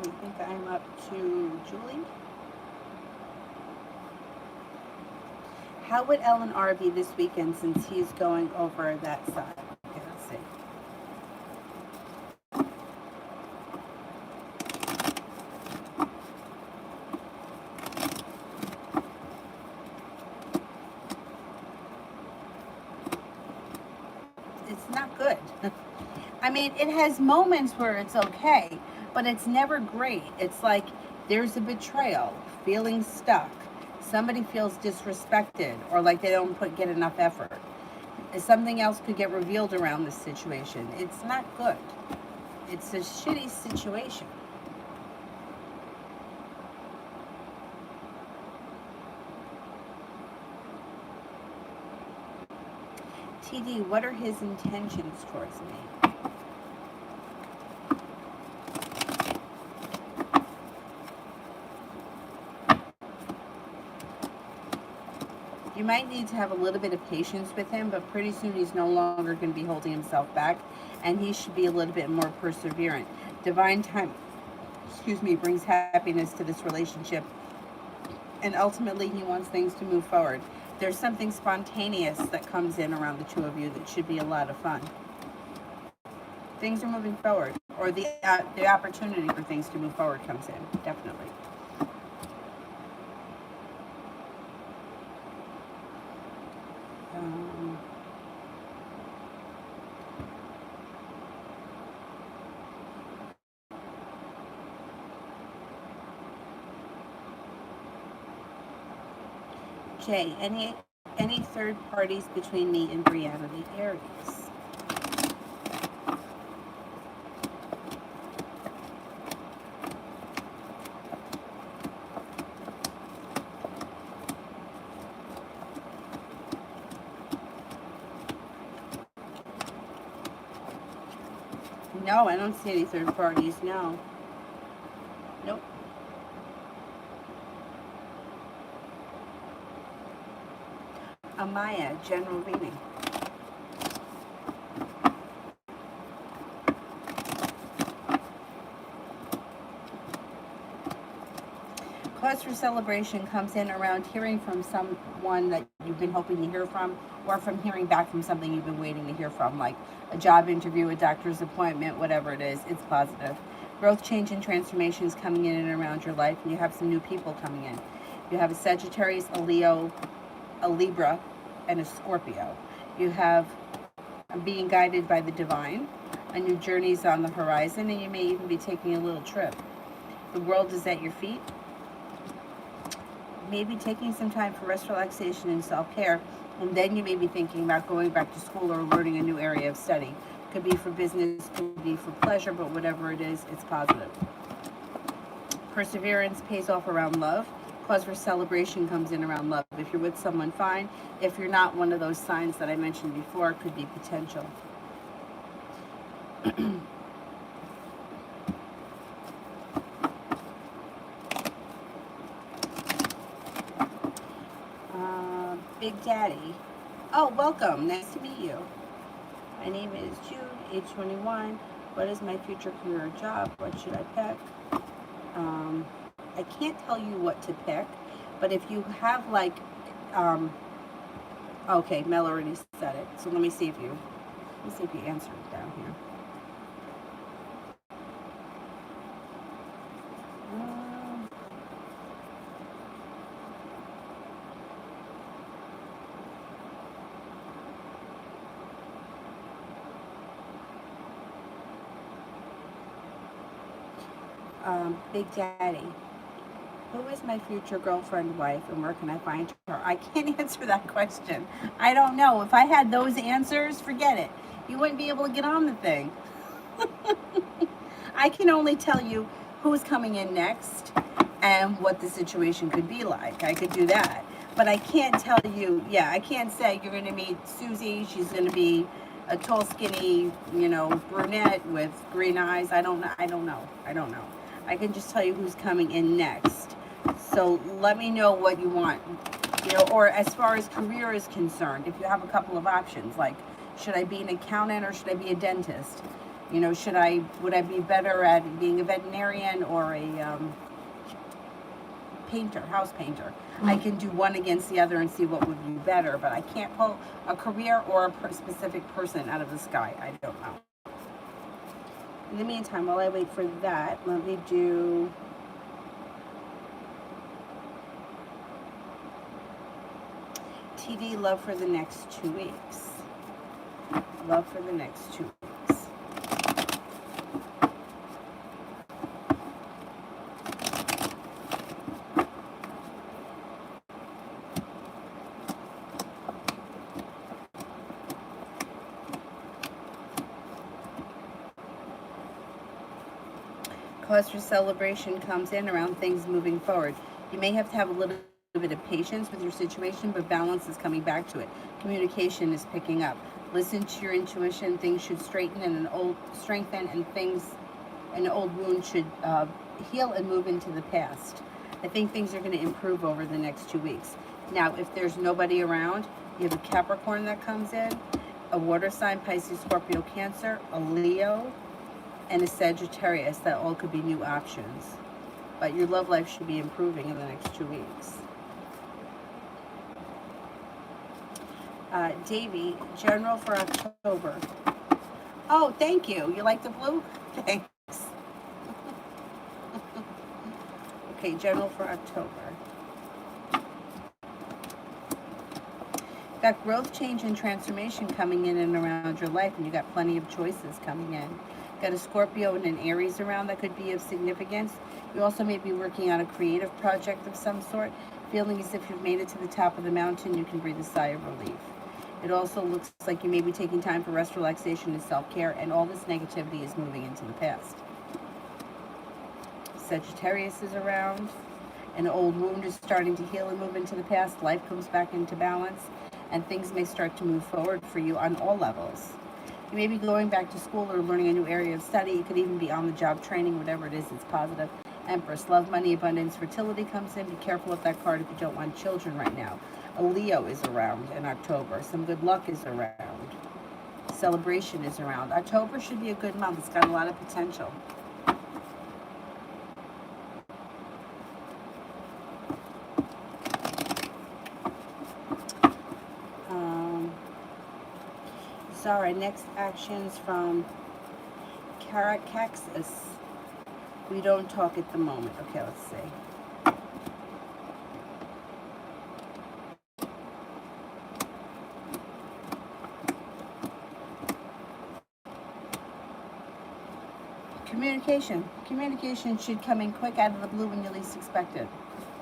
I think I'm up to Julie. How would L&R be this weekend since he's going over that side? Okay, let's see. It's not good. I mean, it has moments where it's okay, but it's never great. It's like there's a betrayal, feeling stuck. Somebody feels disrespected or like they don't get enough effort. Something else could get revealed around this situation. It's not good. It's a shitty situation. TD, what are his intentions towards me? You might need to have a little bit of patience with him, but pretty soon he's no longer going to be holding himself back, and he should be a little bit more perseverant. Divine time, brings happiness to this relationship, and ultimately he wants things to move forward. There's something spontaneous that comes in around the two of you that should be a lot of fun. Things are moving forward, or the opportunity for things to move forward comes in, definitely. Jay, any third parties between me and Brianna the Aries? No, I don't see any third parties, no. Nope. Amaya, general reading. Cause for celebration comes in around hearing from someone that you've been hoping to hear from, or from hearing back from something you've been waiting to hear from, like a job interview, a doctor's appointment, whatever it is. It's positive. Growth, change, and transformation is coming in and around your life, and you have some new people coming in. You have a Sagittarius, a Leo, a Libra, and a Scorpio. You have being guided by the divine. A new journey is on the horizon, and you may even be taking a little trip. The world is at your feet. Maybe taking some time for rest, relaxation, and self-care, and then you may be thinking about going back to school or learning a new area of study. Could be for business, could be for pleasure, but whatever it is, it's positive. Perseverance pays off around love. Cause for celebration comes in around love. If you're with someone, fine. If you're not, one of those signs that I mentioned before could be potential. Big Daddy. Oh, welcome. Nice to meet you. My name is Jude, age 21. What is my future career or job? What should I pick? I can't tell you what to pick, but if you have like, okay, Mel already said it. So let me see if you answered it down here. Big Daddy. Who is my future girlfriend, wife, and where can I find her? I can't answer that question. I don't know. If I had those answers, forget it. You wouldn't be able to get on the thing. I can only tell you who's coming in next and what the situation could be like. I could do that. But I can't tell you, yeah, I can't say you're going to meet Susie. She's going to be a tall, skinny, brunette with green eyes. I don't know. I can just tell you who's coming in next. So let me know what you want, or as far as career is concerned, if you have a couple of options, like, should I be an accountant or should I be a dentist? Would I be better at being a veterinarian or a painter, house painter? I can do one against the other and see what would be better, but I can't pull a career or a specific person out of the sky. I don't know. In the meantime, while I wait for that, let me do TD love for the next 2 weeks. Love for the next 2 weeks. Cause for celebration comes in around things moving forward. You may have to have a little bit of patience with your situation, but balance is coming back to it. Communication is picking up. Listen to your intuition. Things should strengthen, and an old wound should heal and move into the past. I think things are going to improve over the next 2 weeks. Now, if there's nobody around, you have a Capricorn that comes in, a water sign, Pisces, Scorpio, Cancer, a Leo, and a Sagittarius. That all could be new options. But your love life should be improving in the next 2 weeks. Davy, general for October. Oh, thank you. You like the blue? Thanks. Okay, general for October. Got growth, change, and transformation coming in and around your life, and you got plenty of choices coming in. Got a Scorpio and an Aries around that could be of significance. You also may be working on a creative project of some sort, feeling as if you've made it to the top of the mountain. You can breathe a sigh of relief. It also looks like you may be taking time for rest, relaxation, and self-care, and all this negativity is moving into the past. Sagittarius is around. An old wound is starting to heal and move into the past. Life comes back into balance, and things may start to move forward for you on all levels. You may be going back to school or learning a new area of study. You could even be on-the-job training, whatever it is, it's positive. Empress, love, money, abundance, fertility comes in. Be careful with that card if you don't want children right now. A Leo is around in October. Some good luck is around. Celebration is around. October should be a good month. It's got a lot of potential. So our next actions from Caracaxis. We don't talk at the moment. Okay, let's see. Communication. Communication should come in quick out of the blue when you least expect it.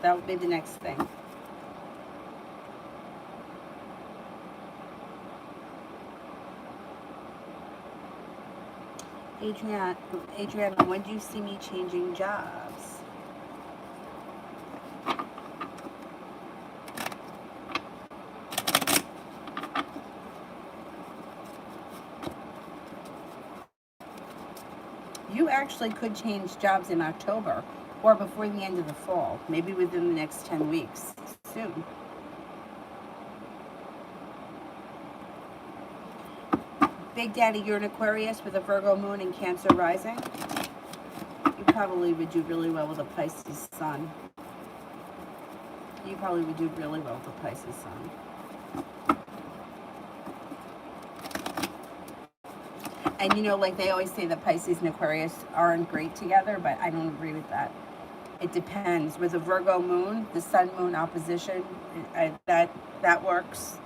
That would be the next thing. Adriana, when do you see me changing jobs? You actually could change jobs in October or before the end of the fall, maybe within the next 10 weeks, soon. Big Daddy, you're an Aquarius with a Virgo moon and Cancer rising. You probably would do really well with a Pisces sun. You probably would do really well with a Pisces sun. And you know, like they always say that Pisces and Aquarius aren't great together, but I don't agree with that. It depends. With a Virgo moon, the sun-moon opposition, that works.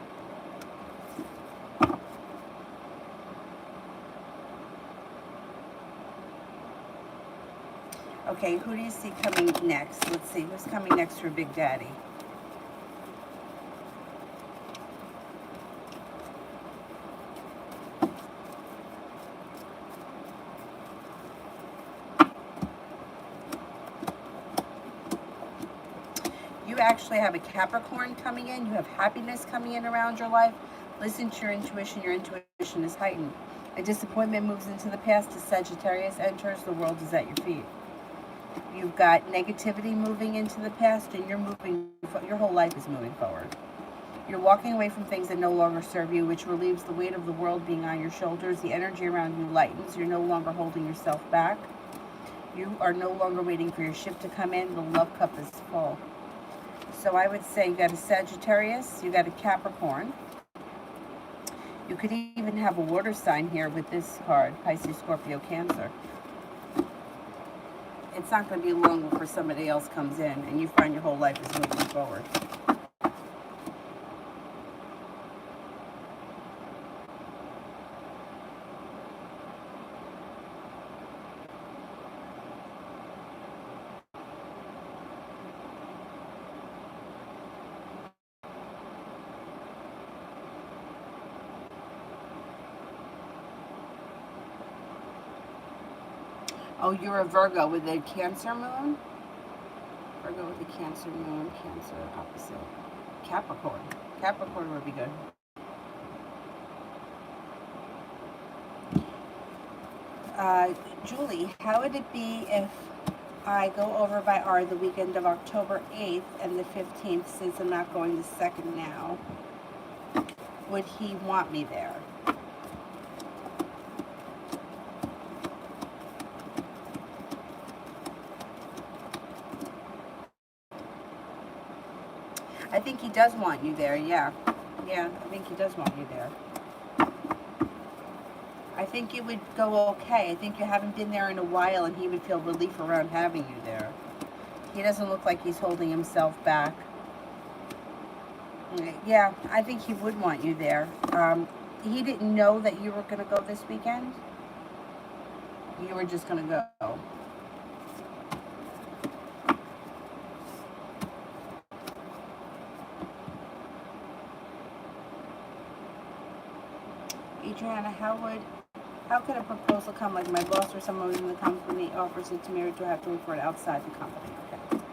Okay, who do you see coming next? Let's see, who's coming next for Big Daddy? You actually have a Capricorn coming in. You have happiness coming in around your life. Listen to your intuition. Your intuition is heightened. A disappointment moves into the past. As Sagittarius enters, the world is at your feet. You've got negativity moving into the past, and your whole life is moving forward. You're walking away from things that no longer serve you, which relieves the weight of the world being on your shoulders. The energy around you lightens. You're no longer holding yourself back. You are no longer waiting for your ship to come in. The love cup is full. So I would say you got a Sagittarius, you got a Capricorn. You could even have a water sign here with this card, Pisces, Scorpio, Cancer. It's not going to be long before somebody else comes in and you find your whole life is moving forward. Oh, you're a Virgo with a Cancer moon? Virgo with a Cancer moon, Cancer opposite. Capricorn. Capricorn would be good. Julie, how would it be if I go over by R the weekend of October 8th and the 15th, since I'm not going the 2nd now? Would he want me there? I think he does want you there, yeah. Yeah, I think he does want you there. I think it would go okay. I think you haven't been there in a while and he would feel relief around having you there. He doesn't look like he's holding himself back. Yeah, I think he would want you there. He didn't know that you were going to go this weekend. You were just going to go. Adriana, how could a proposal come, like my boss or someone within the company offers it to me, or do I have to look for it outside the company? Okay.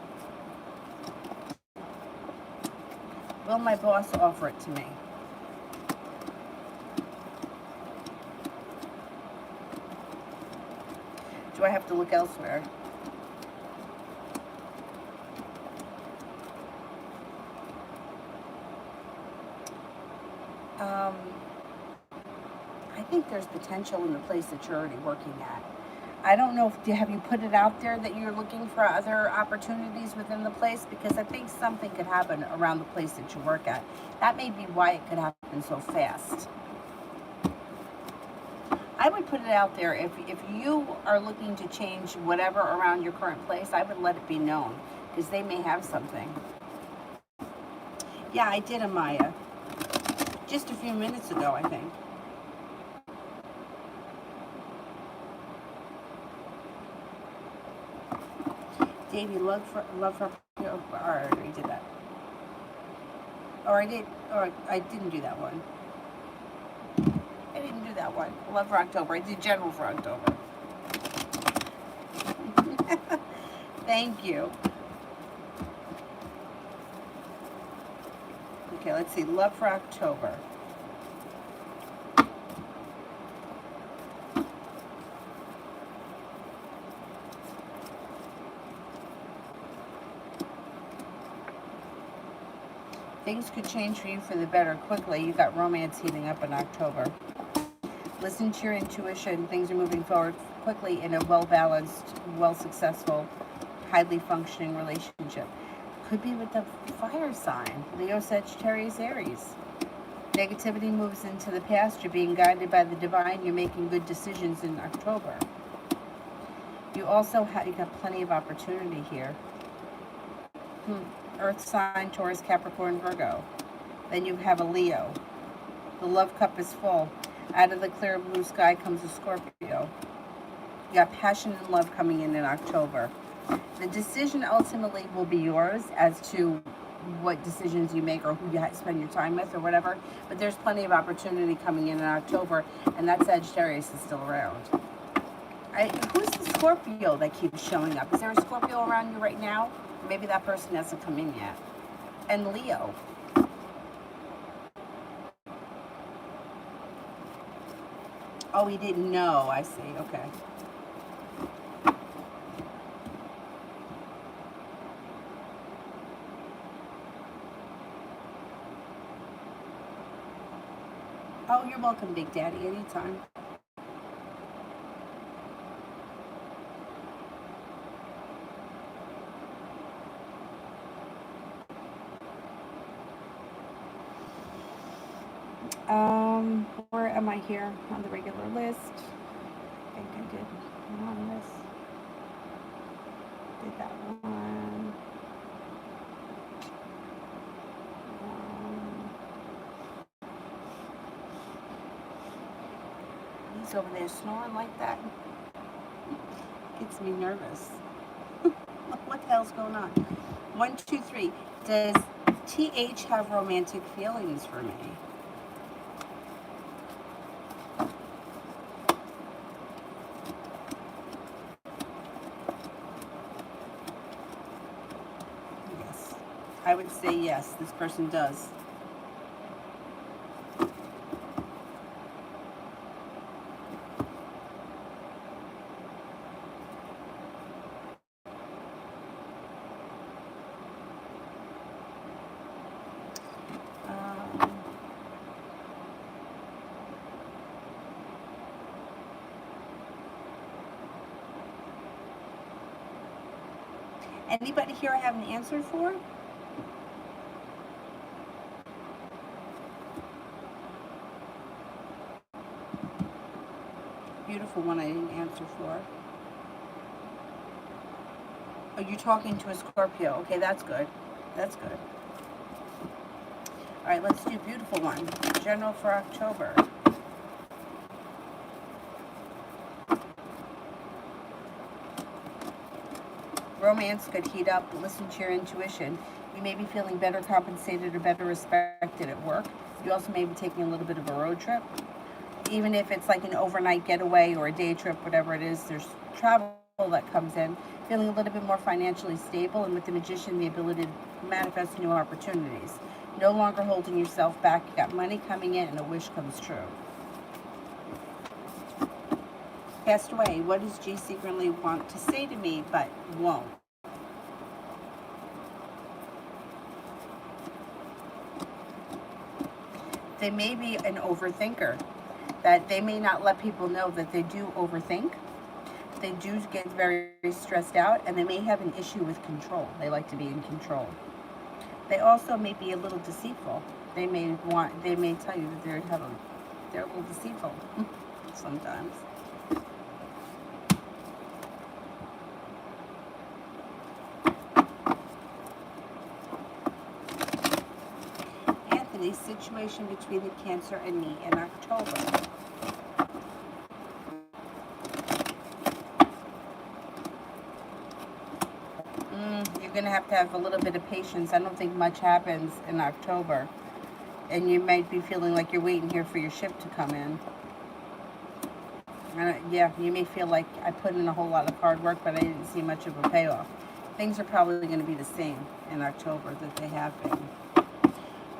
Will my boss offer it to me? Do I have to look elsewhere? I think there's potential in the place that you're already working at. I don't know if have you put it out there that you're looking for other opportunities within the place, because I think something could happen around the place that you work at. That may be why it could happen so fast. I would put it out there. If you are looking to change whatever around your current place, I would let it be known, because they may have something. Yeah, I did, Amaya. Just a few minutes ago, I think. Davey, love for oh, I already did that. Or I didn't do that one. I didn't do that one. Love for October. I did general for October. Thank you. Okay, let's see. Love for October. Things could change for you for the better quickly. You got romance heating up in October. Listen to your intuition. Things are moving forward quickly in a well-balanced, well-successful, highly functioning relationship. Could be with the fire sign, Leo, Sagittarius, Aries. Negativity moves into the past. You're being guided by the divine. You're making good decisions in October. You also have, you got plenty of opportunity here. Earth sign, Taurus, Capricorn, Virgo. Then you have a Leo. The love cup is full. Out of the clear blue sky comes a Scorpio. You got passion and love coming in October. The decision ultimately will be yours as to what decisions you make or who you spend your time with or whatever. But there's plenty of opportunity coming in October, and that Sagittarius is still around. Who's the Scorpio that keeps showing up? Is there a Scorpio around you right now? Maybe that person hasn't come in yet. And Leo. Oh, he didn't know. I see. Okay. Oh, you're welcome, Big Daddy. Anytime. Where am I here on the regular list? I think I did anonymous. Did that one. He's over there snoring like that. Gets me nervous. What the hell's going on? 1, 2, 3. Does TH have romantic feelings for me? Yes. I would say yes, this person does. Anybody here I haven't answered for? Beautiful one I didn't answer for. Oh, you're talking to a Scorpio. Okay, that's good. That's good. All right, let's do beautiful one. General for October. Romance could heat up. Listen to your intuition. You may be feeling better compensated or better respected at work. You also may be taking a little bit of a road trip. Even if it's like an overnight getaway or a day trip, whatever it is, there's travel that comes in. Feeling a little bit more financially stable, and with the Magician, the ability to manifest new opportunities. No longer holding yourself back. You got money coming in and a wish comes true. Passed away. What does G secretly want to say to me but won't? They may be an overthinker. That they may not let people know that they do overthink. They do get very stressed out, and they may have an issue with control. They like to be in control. They also may be a little deceitful. They may tell you that they're a little deceitful sometimes. Anthony, situation between the Cancer and me in October. You're going to have a little bit of patience. I don't think much happens in October. And you might be feeling like you're waiting here for your ship to come in. Yeah, you may feel like I put in a whole lot of hard work, but I didn't see much of a payoff. Things are probably going to be the same in October that they have been.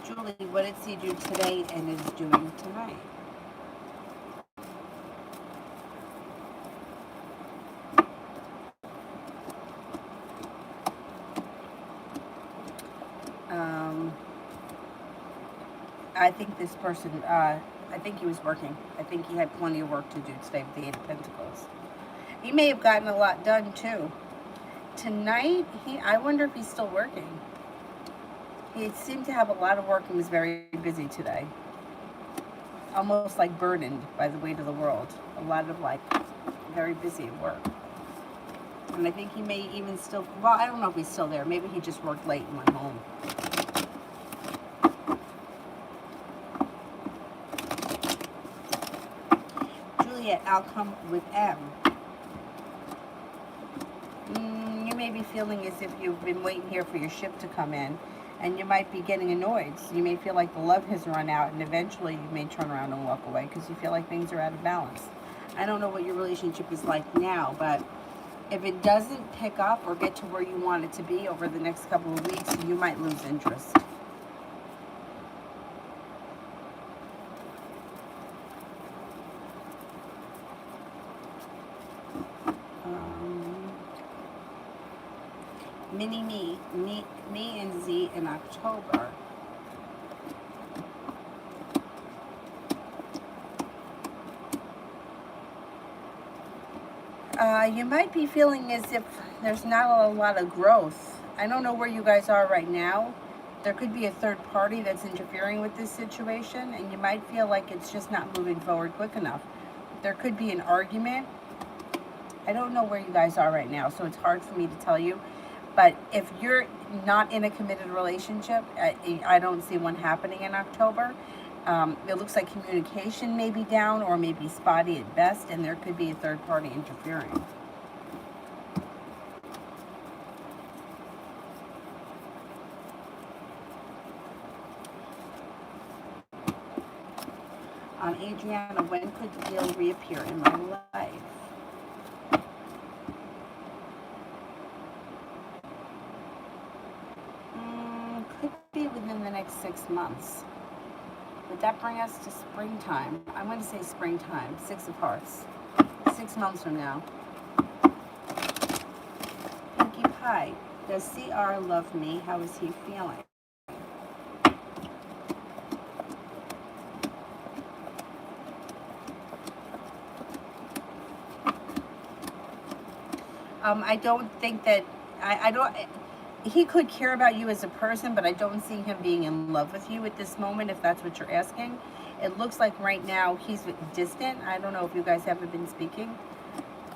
Julie, what did he do today and is doing tonight? I think this person I think he was working. I think he had plenty of work to do today with the Eight of Pentacles. He may have gotten a lot done too. Tonight, I wonder if he's still working. He seemed to have a lot of work and was very busy today. Almost like burdened by the weight of the world. A lot of like very busy at work. And I think he may even still, well, I don't know if he's still there. Maybe he just worked late and went home. Juliet, I'll come with M. You may be feeling as if you've been waiting here for your ship to come in, and you might be getting annoyed. So you may feel like the love has run out, and eventually you may turn around and walk away because you feel like things are out of balance. I don't know what your relationship is like now, but if it doesn't pick up or get to where you want it to be over the next couple of weeks, you might lose interest. Me and Z in October. You might be feeling as if there's not a lot of growth. I don't know where you guys are right now. There could be a third party that's interfering with this situation, and you might feel like it's just not moving forward quick enough. There could be an argument. I don't know where you guys are right now, so it's hard for me to tell you. But if you're not in a committed relationship, I don't see one happening in October. It looks like communication may be down or may be spotty at best, and there could be a third party interfering. Adriana, when could the deal reappear in my life? Could be within the next 6 months. Would that bring us to springtime? I'm going to say springtime. 6 of Hearts. 6 months from now. Pinkie Pie. Does CR love me? How is he feeling? I don't think that... I don't... He could care about you as a person, but I don't see him being in love with you at this moment, if that's what you're asking. It looks like right now he's distant. I don't know if you guys haven't been speaking,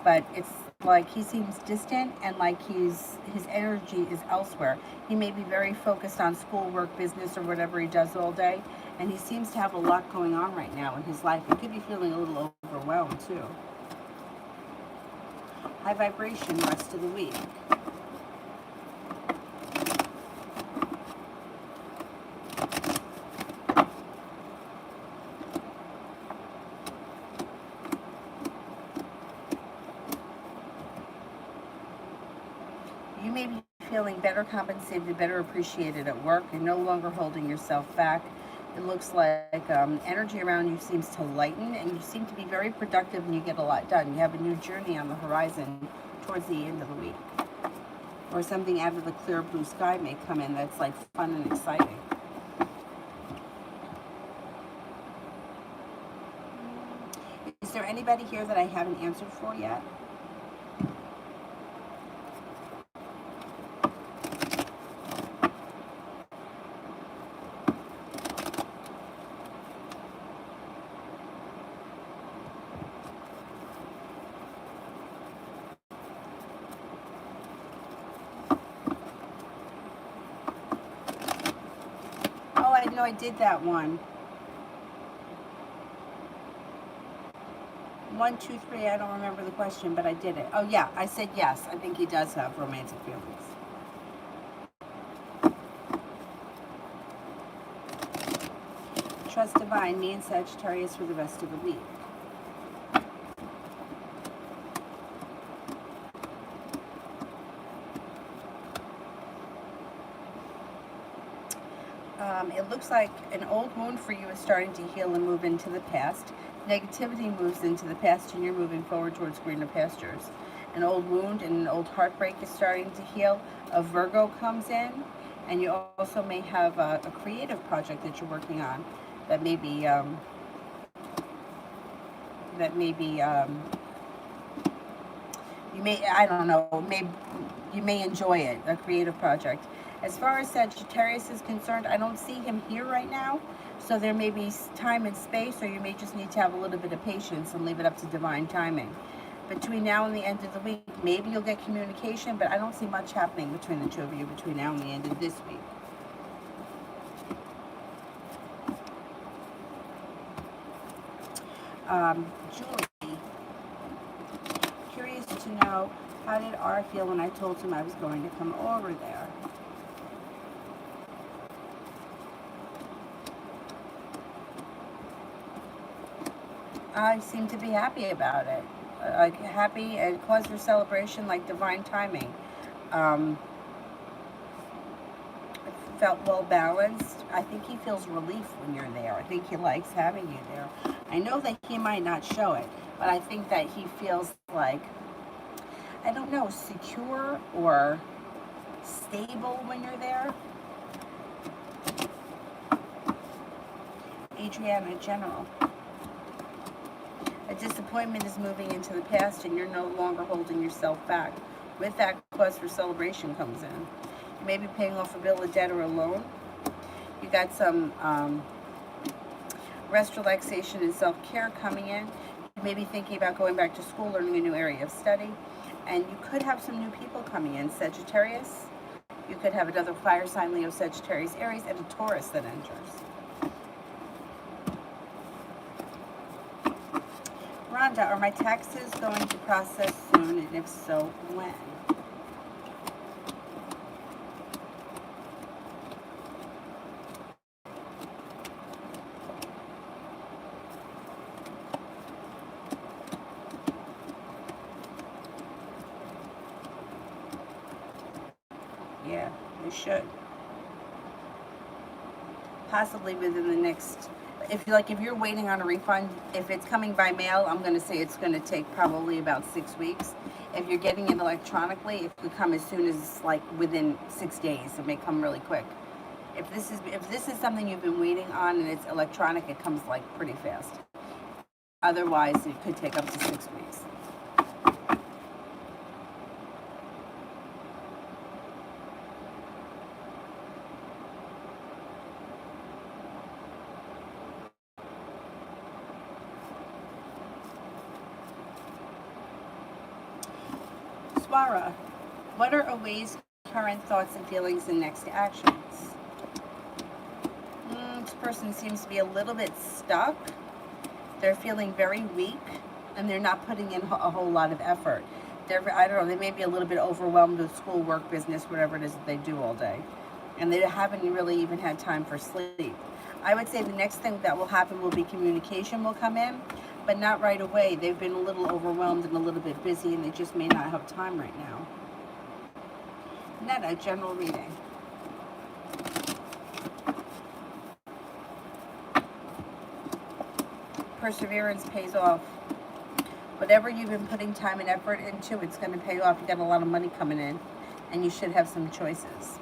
but it's like he seems distant and like his energy is elsewhere. He may be very focused on schoolwork, business, or whatever he does all day, and he seems to have a lot going on right now in his life. He could be feeling a little overwhelmed too. High vibration rest of the week. You may be feeling better compensated, better appreciated at work. You're no longer holding yourself back. It looks like energy around you seems to lighten, and you seem to be very productive and you get a lot done. You have a new journey on the horizon towards the end of the week. Or something out of the clear blue sky may come in that's like fun and exciting. Is there anybody here that I haven't answered for yet? No, I did that one. 1, 2, 3, I don't remember the question, but I did it. Oh yeah, I said yes. I think he does have romantic feelings. Trust Divine, me and Sagittarius for the rest of the week. It looks like an old wound for you is starting to heal and move into the past. Negativity moves into the past and you're moving forward towards greener pastures. An old wound and an old heartbreak is starting to heal. A Virgo comes in, and you also may have a creative project that you're working on that may be that maybe you may, I don't know, you may enjoy it, a creative project. As far as Sagittarius is concerned, I don't see him here right now. So there may be time and space, or you may just need to have a little bit of patience and leave it up to divine timing. Between now and the end of the week, maybe you'll get communication, but I don't see much happening between the two of you between now and the end of this week. Julie, curious to know, how did R feel when I told him I was going to come over there? I seem to be happy about it. Happy and cause for celebration, like divine timing. Felt well balanced. I think he feels relief when you're there. I think he likes having you there. I know that he might not show it, but I think that he feels like, I don't know, secure or stable when you're there. Adriana, General. A disappointment is moving into the past and you're no longer holding yourself back. With that, cause for celebration comes in. You may be paying off a bill, a debt, or a loan. You got some rest, relaxation, and self-care coming in. You may be thinking about going back to school, learning a new area of study. And you could have some new people coming in. Sagittarius. You could have another fire sign, Leo, Sagittarius, Aries, and a Taurus that enters. Rhonda, are my taxes going to process soon, and if so, when? Yeah, you should. Possibly within the next, if you're waiting on a refund, if it's coming by mail, I'm going to say it's going to take probably about 6 weeks. If you're getting it electronically, it could come as soon as like within 6 days. It may come really quick. If this is something you've been waiting on and it's electronic, it comes like pretty fast. Otherwise, it could take up to 6 weeks. Swara, what are Away's current thoughts and feelings and next actions? This person seems to be a little bit stuck. They're feeling very weak, and they're not putting in a whole lot of effort. I don't know, they may be a little bit overwhelmed with school, work, business, whatever it is that they do all day. And they haven't really even had time for sleep. I would say the next thing that will happen will be communication will come in, but not right away. They've been a little overwhelmed and a little bit busy, and they just may not have time right now. Netta, general reading. Perseverance pays off. Whatever you've been putting time and effort into, it's going to pay off. You got a lot of money coming in, and you should have some choices.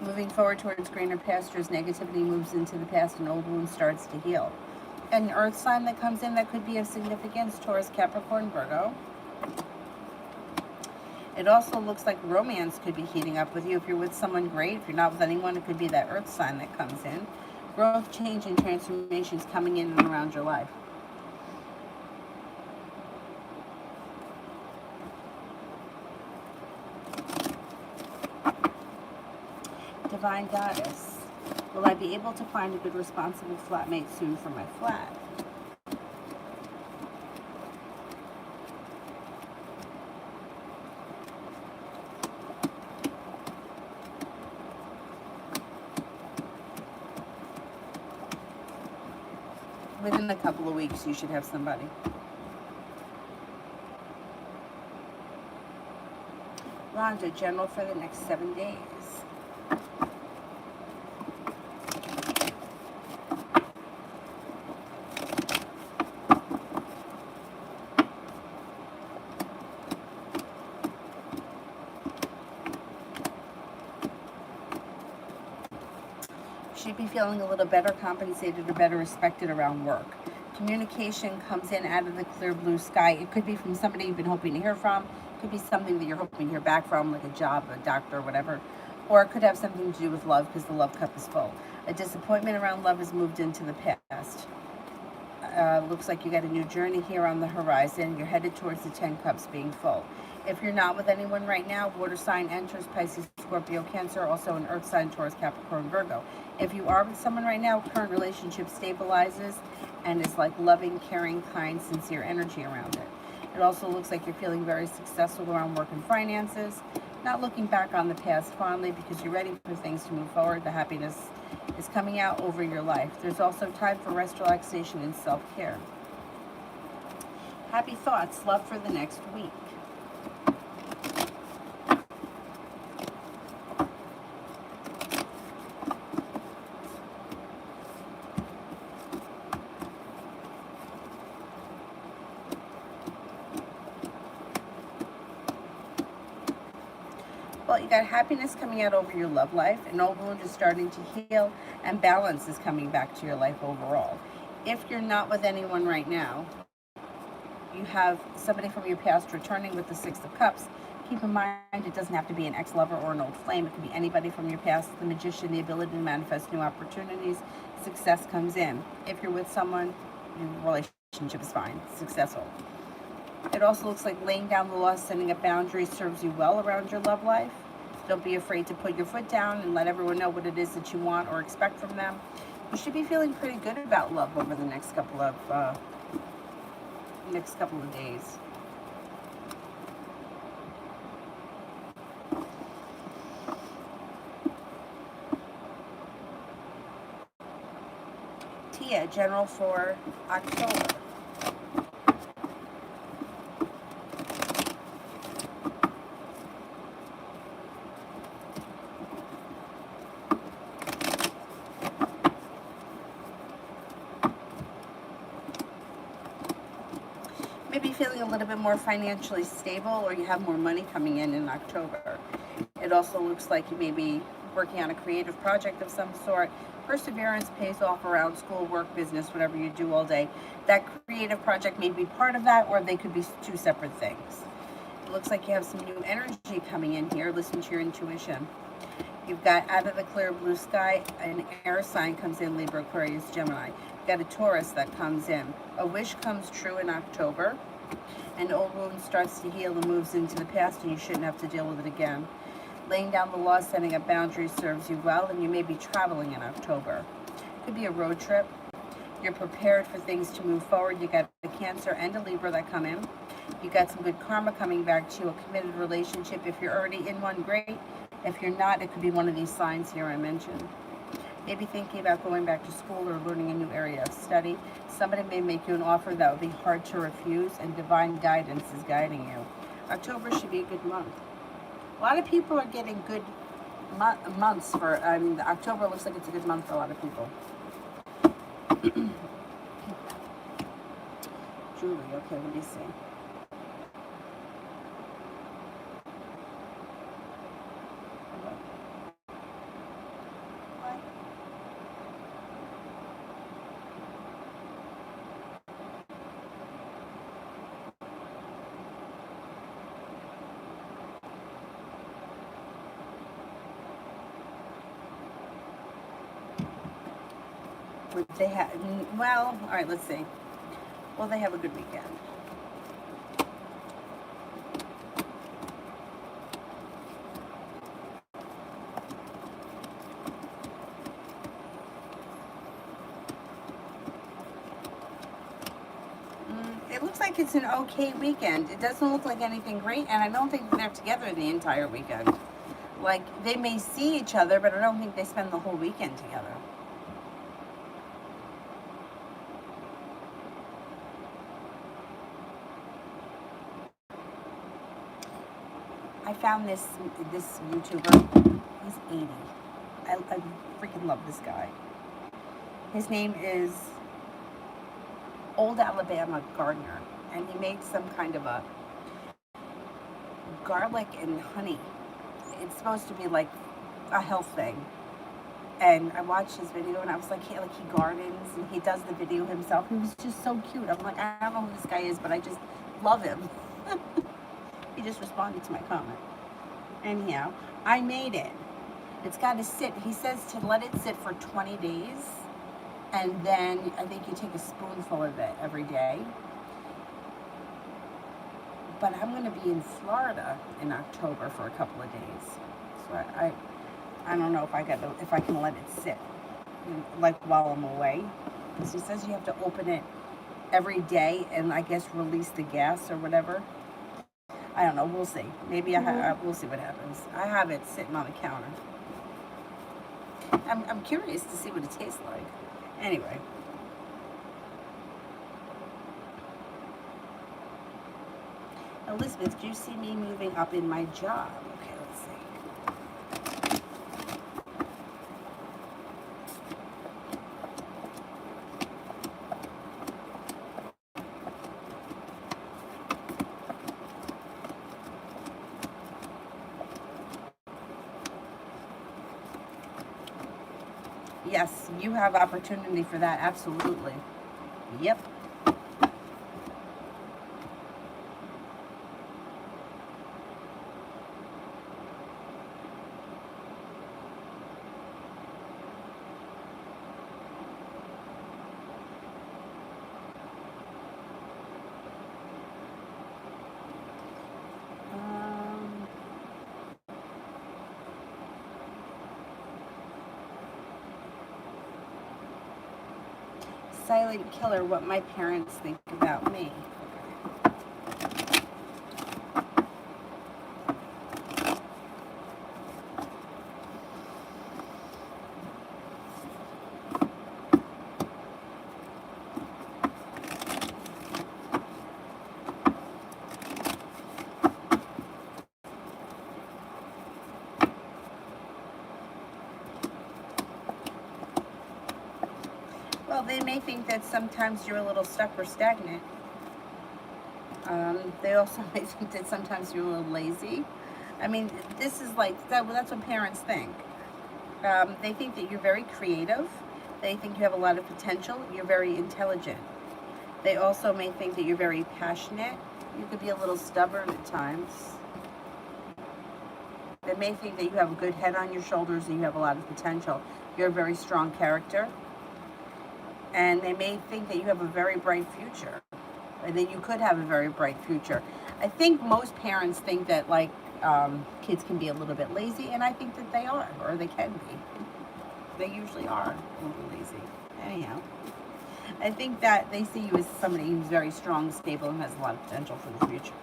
Moving forward towards greener pastures, negativity moves into the past and old wound starts to heal. An earth sign that comes in that could be of significance, Taurus, Capricorn, Virgo. It also looks like romance could be heating up with you. If you're with someone, great. If you're not with anyone, it could be that earth sign that comes in. Growth, change, and transformations coming in and around your life. Divine Goddess, will I be able to find a good responsible flatmate soon for my flat? Within a couple of weeks, you should have somebody. Rhonda, general for the next 7 days. Should be feeling a little better compensated or better respected around work. Communication comes in out of the clear blue sky. It could be from somebody you've been hoping to hear from. It could be something that you're hoping to hear back from, like a job, a doctor, whatever. Or it could have something to do with love because the love cup is full. A disappointment around love has moved into the past. Looks like you got a new journey here on the horizon. You're headed towards the 10 cups being full. If you're not with anyone right now, water sign enters, Pisces, Scorpio, Cancer, also an earth sign, Taurus, Capricorn, Virgo. If you are with someone right now, current relationship stabilizes and is like loving, caring, kind, sincere energy around it. It also looks like you're feeling very successful around work and finances, not looking back on the past fondly because you're ready for things to move forward. The happiness is coming out over your life. There's also time for rest, relaxation, and self-care. Happy thoughts, love for the next week. Well, you got happiness coming out over your love life. An old wound is starting to heal, and balance is coming back to your life overall. If you're not with anyone right now, you have somebody from your past returning with the Six of Cups. Keep in mind, it doesn't have to be an ex-lover or an old flame. It could be anybody from your past. The Magician, the ability to manifest new opportunities. Success comes in. If you're with someone, your relationship is fine, successful. It also looks like laying down the law, setting up boundaries serves you well around your love life. Don't be afraid to put your foot down and let everyone know what it is that you want or expect from them. You should be feeling pretty good about love over the next couple of days. Tia, general for October. Maybe feeling a little bit more financially stable, or you have more money coming in October. It also looks like you may be working on a creative project of some sort. Perseverance pays off around school, work, business, whatever you do all day. That creative project may be part of that, or they could be two separate things. It looks like you have some new energy coming in here. Listen to your intuition. You've got out of the clear blue sky, an air sign comes in, Libra, Aquarius, Gemini. You've got a Taurus that comes in. A wish comes true in October. An old wound starts to heal and moves into the past, and you shouldn't have to deal with it again. Laying down the law, setting up boundaries serves you well, and you may be traveling in October. Could be a road trip. You're prepared for things to move forward. You got a Cancer and a Libra that come in. You got some good karma coming back to you, a committed relationship. If you're already in one, great. If you're not, it could be one of these signs here I mentioned. Maybe thinking about going back to school or learning a new area of study. Somebody may make you an offer that would be hard to refuse, and divine guidance is guiding you. October should be a good month. A lot of people are getting good months for, October looks like it's a good month for a lot of people. Julie, okay, let me see. They have, well, all right, let's see. Well, they have a good weekend. It looks like it's an okay weekend. It doesn't look like anything great, and I don't think they're together the entire weekend. Like, they may see each other, but I don't think they spend the whole weekend together. I found this YouTuber. He's 80. I freaking love this guy. His name is Old Alabama Gardener, and he made some kind of a garlic and honey. It's supposed to be like a health thing. And I watched his video, and I was like, he gardens and he does the video himself. He was just so cute. I'm like, I don't know who this guy is, but I just love him. He just responded to my comment. Anyhow, I made it. It's got to sit. He says to let it sit for 20 days, and then I think you take a spoonful of it every day. But I'm going to be in Florida in October for a couple of days, so I don't know if I can let it sit like while I'm away, because he says you have to open it every day and I guess release the gas or whatever. I don't know. We'll see. Maybe we'll see what happens. I have it sitting on the counter. I'm curious to see what it tastes like. Anyway. Elizabeth, do you see me moving up in my job? Okay, let's see. Yes, you have opportunity for that, absolutely. Yep. Silent killer, what my parents think about me. Well, they may think that sometimes you're a little stuck or stagnant. They also may think that sometimes you're a little lazy. I mean, this is like, that's what parents think. They think that you're very creative. They think you have a lot of potential. You're very intelligent. They also may think that you're very passionate. You could be a little stubborn at times. They may think that you have a good head on your shoulders and you have a lot of potential. You're a very strong character. And they may think that you have a very bright future, and that you could have a very bright future. I think most parents think that like kids can be a little bit lazy, and I think that they are, or they can be. They usually are a little lazy. Anyhow, I think that they see you as somebody who's very strong, stable, and has a lot of potential for the future.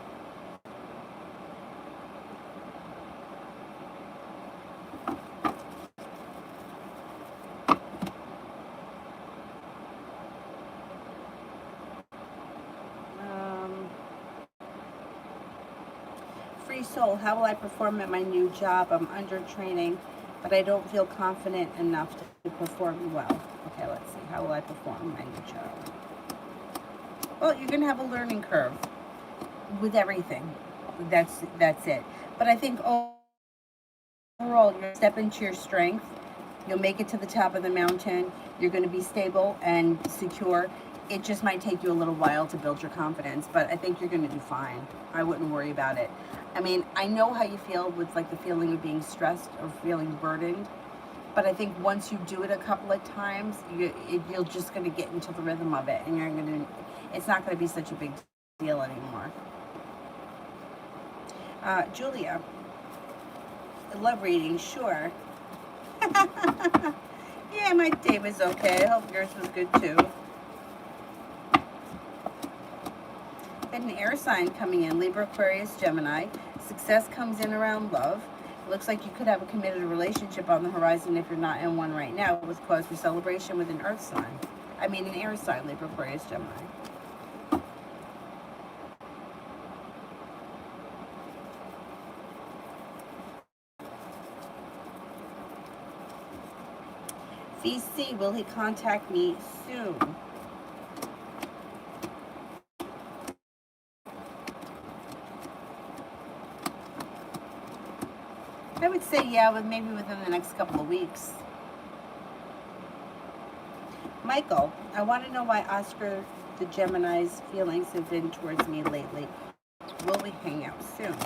Soul, how will I perform at my new job? I'm under training, but I don't feel confident enough to perform well. Okay, let's see. How will I perform my new job? Well, you're going to have a learning curve with everything. That's it. But I think overall, you'll step into your strength. You'll make it to the top of the mountain. You're going to be stable and secure. It just might take you a little while to build your confidence, but I think you're going to do fine. I wouldn't worry about it. I mean, I know how you feel with like the feeling of being stressed or feeling burdened, but I think once you do it a couple of times, you're just going to get into the rhythm of it, and it's not going to be such a big deal anymore. Julia, I love reading, sure. Yeah, my day was okay. I hope yours was good too. Got an air sign coming in, Libra, Aquarius, Gemini. Success comes in around love. It looks like you could have a committed relationship on the horizon if you're not in one right now, with cause for celebration with an earth sign. I mean an air sign, Libra, Aquarius, Gemini. VC, will he contact me soon? I would say yeah, but maybe within the next couple of weeks. Michael, I want to know why Oscar the Gemini's feelings have been towards me lately. Will we hang out soon?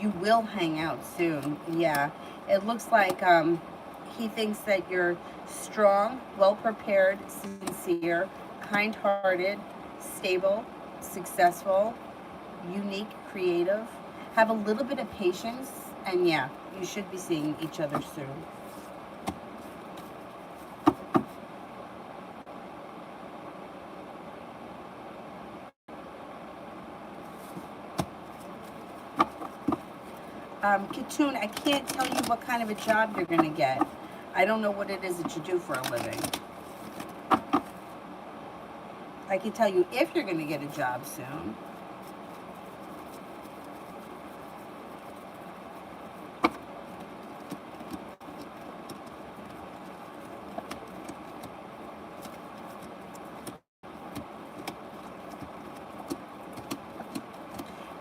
You will hang out soon. Yeah. It looks like he thinks that you're strong, well prepared, sincere, kind hearted, stable, successful, unique, creative. Have a little bit of patience, and yeah, you should be seeing each other soon. Katoon, I can't tell you what kind of a job you're going to get. I don't know what it is that you do for a living. I can tell you if you're going to get a job soon.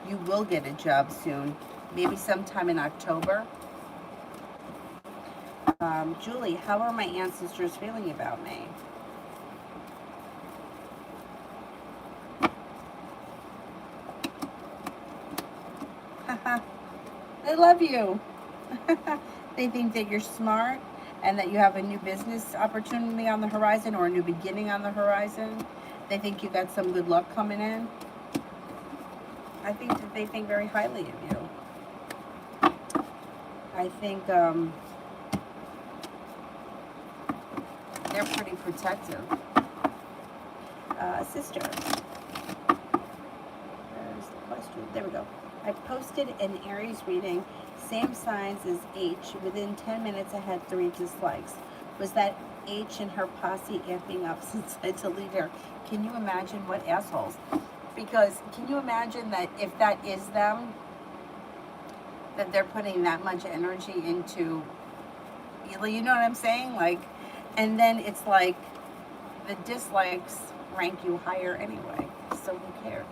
You will get a job soon, maybe sometime in October. Julie, how are my ancestors feeling about me? They love you. They think that you're smart and that you have a new business opportunity on the horizon or a new beginning on the horizon. They think you got some good luck coming in. I think that they think very highly of you. I think they're pretty protective. Sister, there's the question. There we go. I posted an Aries reading, same signs as H. Within 10 minutes, I had 3 dislikes. Was that H and her posse amping up since I deleted her? Can you imagine what assholes? Because can you imagine that if that is them, that they're putting that much energy into, you know what I'm saying? Like, and then it's like the dislikes rank you higher anyway. So who cares?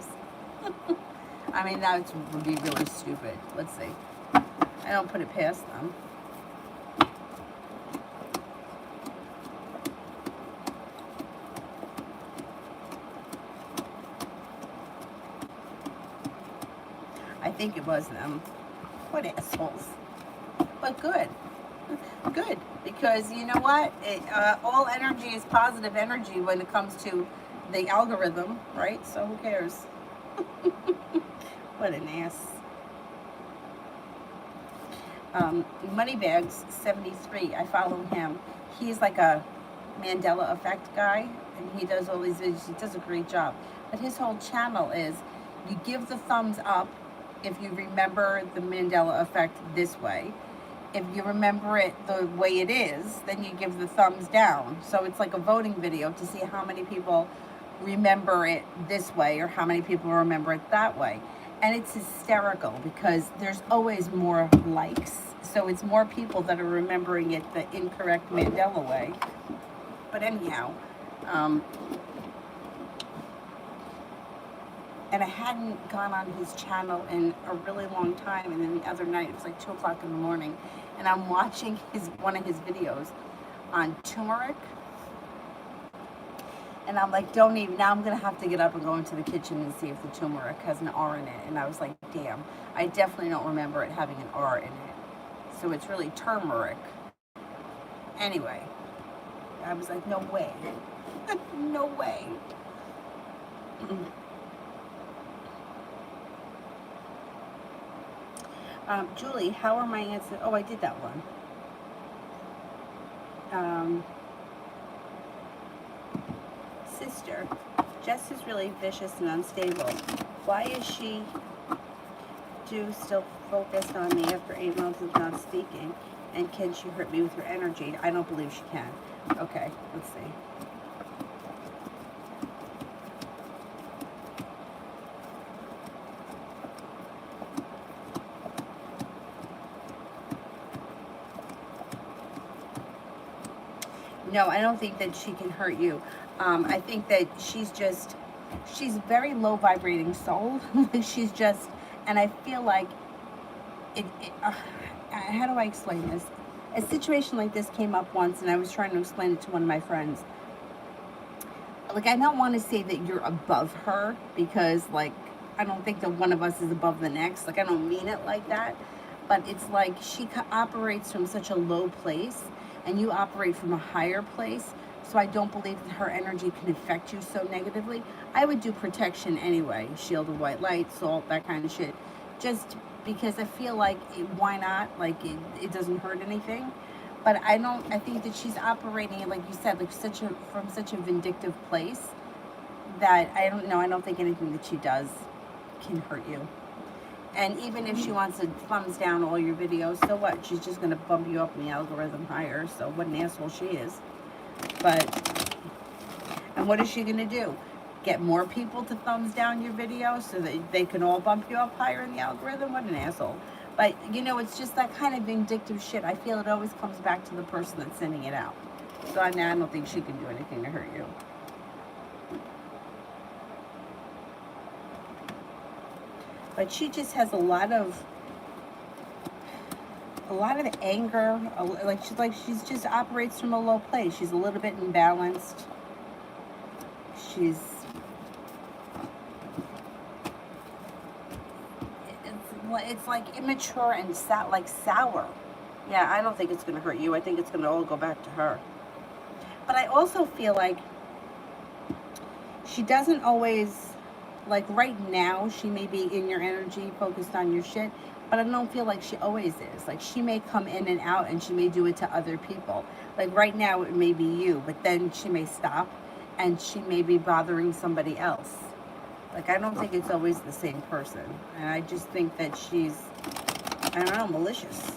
I mean, that would be really stupid. Let's see. I don't put it past them. I think it was them. What assholes. But good. Good. Because you know what? All energy is positive energy when it comes to the algorithm, right? So who cares? What an ass. Moneybags 73. I follow him. He's like a Mandela effect guy, and he does all these videos. He does a great job. But his whole channel is you give the thumbs up if you remember the Mandela effect this way. If you remember it the way it is, then you give the thumbs down. So it's like a voting video to see how many people remember it this way or how many people remember it that way. And it's hysterical because there's always more likes. So it's more people that are remembering it the incorrect Mandela way. But anyhow, and I hadn't gone on his channel in a really long time. And then the other night, it was like 2 o'clock in the morning, and I'm watching one of his videos on turmeric. And I'm like, don't even, now I'm going to have to get up and go into the kitchen and see if the turmeric has an R in it. And I was like, damn, I definitely don't remember it having an R in it. So it's really turmeric. Anyway, I was like, no way. No way. Julie, how are my ancestors? Oh, I did that one. Sister, Jess is really vicious and unstable. Why is she still focused on me after 8 months of not speaking? And can she hurt me with her energy? I don't believe she can. Okay, let's see. No, I don't think that she can hurt you. I think that she's very low vibrating soul. She's just, and I feel like how do I explain this? A situation like this came up once, and I was trying to explain it to one of my friends. Like, I don't want to say that you're above her, because, like, I don't think that one of us is above the next. Like, I don't mean it like that. But it's like she operates from such a low place, and you operate from a higher place. So I don't believe that her energy can affect you so negatively. I would do protection anyway, shield of white light, salt, that kind of shit. Just because I feel like, why not? Like, it doesn't hurt anything. But I think that she's operating, like you said, like from such a vindictive place, that I don't know. I don't think anything that she does can hurt you. And even if she wants to thumbs down all your videos, so what? She's just going to bump you up in the algorithm higher. So what an asshole she is. But, and what is she going to do? Get more people to thumbs down your videos so that they can all bump you up higher in the algorithm? What an asshole. But, you know, it's just that kind of vindictive shit. I feel it always comes back to the person that's sending it out. So I don't think she can do anything to hurt you. But she just has a lot of anger. Like she's just operates from a low place. She's a little bit imbalanced. She's it's like immature and sour. Yeah, I don't think it's going to hurt you. I think it's going to all go back to her. But I also feel like she doesn't always, like right now, she may be in your energy, focused on your shit, but I don't feel like she always is. Like, she may come in and out, and she may do it to other people. Like right now it may be you, but then she may stop and she may be bothering somebody else. Like, I don't think it's always the same person. And I just think that she's, I don't know, malicious.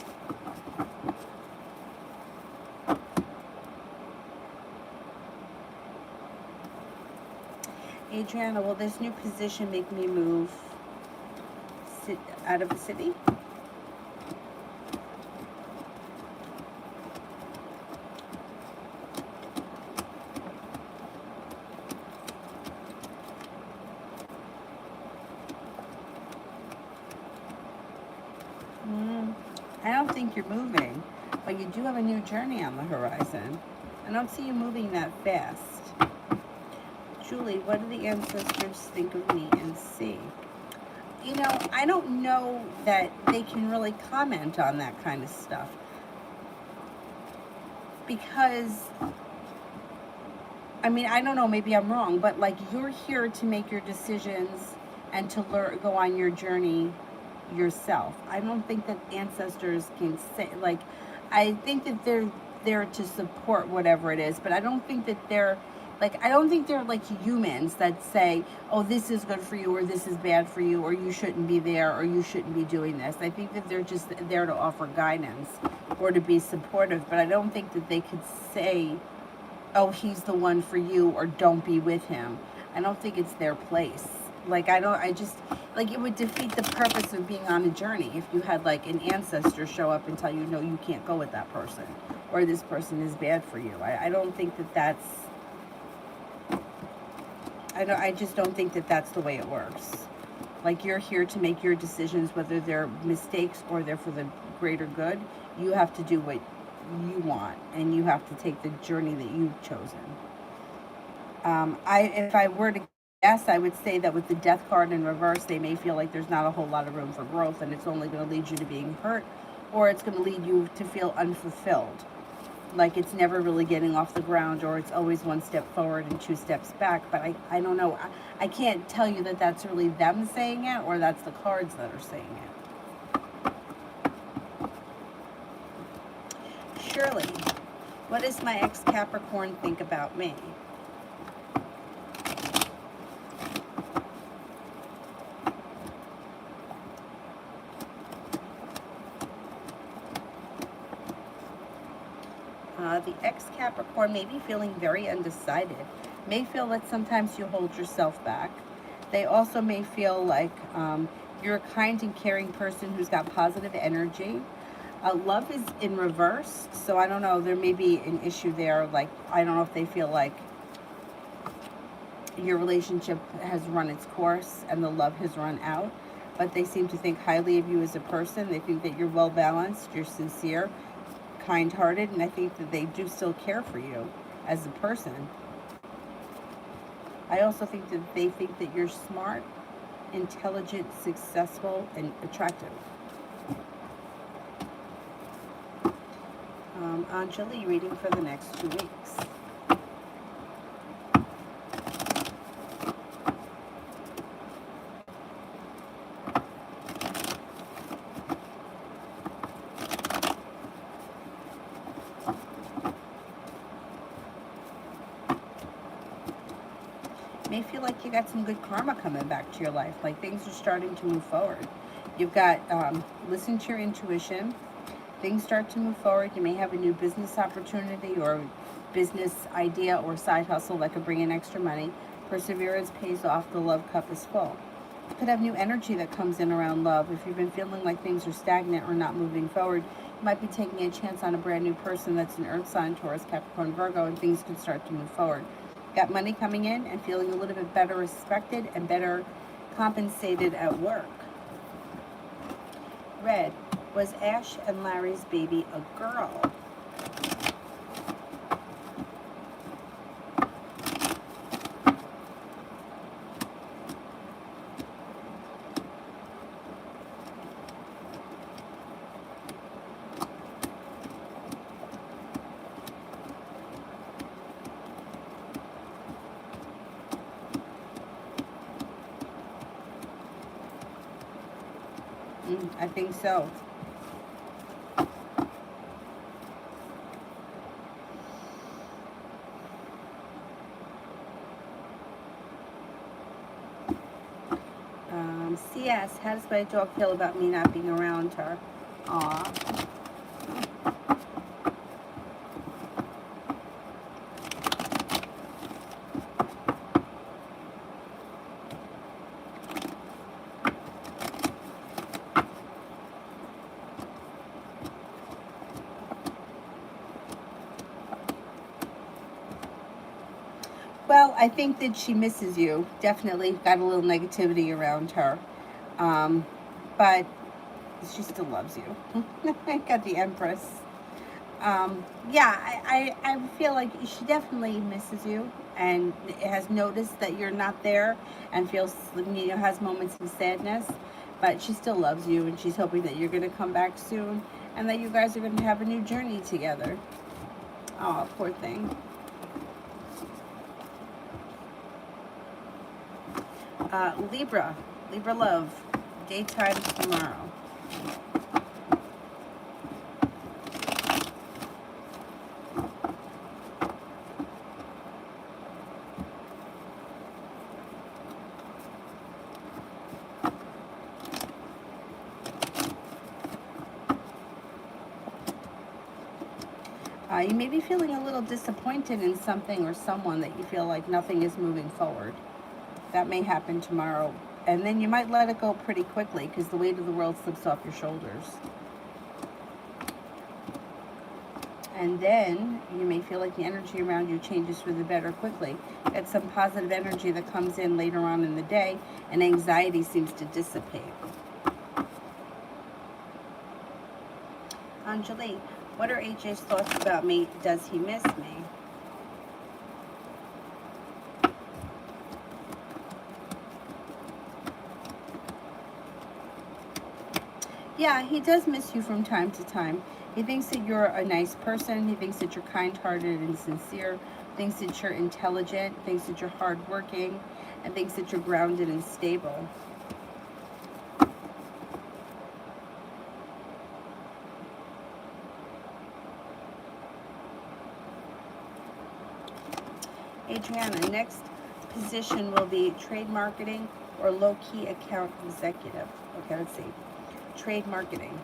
Adriana, will this new position make me move out of the city? I don't think you're moving, but you do have a new journey on the horizon. I don't see you moving that fast. Julie, what do the ancestors think of me and see? You know, I don't know that they can really comment on that kind of stuff, because, I mean, I don't know, maybe I'm wrong, but like, you're here to make your decisions and to go on your journey yourself. I don't think that ancestors can say, like, I think that they're there to support whatever it is, but I don't think that they're like, I don't think they're like humans that say, oh, this is good for you, or this is bad for you, or you shouldn't be there, or you shouldn't be doing this. I think that they're just there to offer guidance or to be supportive, but I don't think that they could say, oh, he's the one for you, or don't be with him. I don't think it's their place. Like, I just, like, it would defeat the purpose of being on a journey if you had, like, an ancestor show up and tell you, no, you can't go with that person, or this person is bad for you. I don't think that that's, I just don't think that that's the way it works. Like, you're here to make your decisions, whether they're mistakes or they're for the greater good. You have to do what you want, and you have to take the journey that you've chosen. If I were to guess, I would say that with the death card in reverse, they may feel like there's not a whole lot of room for growth, and it's only going to lead you to being hurt, or it's going to lead you to feel unfulfilled. Like, it's never really getting off the ground, or it's always one step forward and 2 steps back. But I don't know. I can't tell you that that's really them saying it, or that's the cards that are saying it. Shirley, what does my ex-Capricorn think about me? The ex-Capricorn may be feeling very undecided, may feel that sometimes you hold yourself back. They also may feel like you're a kind and caring person who's got positive energy. Love is in reverse, so I don't know. There may be an issue there. Like, I don't know if they feel like your relationship has run its course and the love has run out, but they seem to think highly of you as a person. They think that you're well balanced, you're sincere, kind hearted, and I think that they do still care for you as a person. I also think that they think that you're smart, intelligent, successful, and attractive. Anjali, reading for the next 2 weeks. May feel like you got some good karma coming back to your life, like things are starting to move forward. You've got, listen to your intuition. Things start to move forward. You may have a new business opportunity or business idea or side hustle that could bring in extra money. Perseverance pays off. The love cup is full. You could have new energy that comes in around love. If you've been feeling like things are stagnant or not moving forward, you might be taking a chance on a brand new person that's an earth sign, Taurus, Capricorn, Virgo, and things can start to move forward. Got money coming in and feeling a little bit better respected and better compensated at work. Red, was Ash and Larry's baby a girl? I think so. CS, how does my dog feel about me not being around her? Aw. Well, I think that she misses you. Definitely got a little negativity around her. But she still loves you. I got the Empress. Yeah, I feel like she definitely misses you and has noticed that you're not there and feels, has moments of sadness. But she still loves you and she's hoping that you're going to come back soon and that you guys are going to have a new journey together. Oh, poor thing. Libra love, daytime tomorrow. You may be feeling a little disappointed in something or someone that you feel like nothing is moving forward. That may happen tomorrow. And then you might let it go pretty quickly because the weight of the world slips off your shoulders. And then you may feel like the energy around you changes for the better quickly. It's some positive energy that comes in later on in the day and anxiety seems to dissipate. Anjali, what are AJ's thoughts about me? Does he miss me? Yeah, he does miss you from time to time. He thinks that you're a nice person. He thinks that you're kind-hearted and sincere. Thinks that you're intelligent. Thinks that you're hardworking. And thinks that you're grounded and stable. Adriana, next position will be trade marketing or low-key account executive. Okay, let's see. Trade marketing.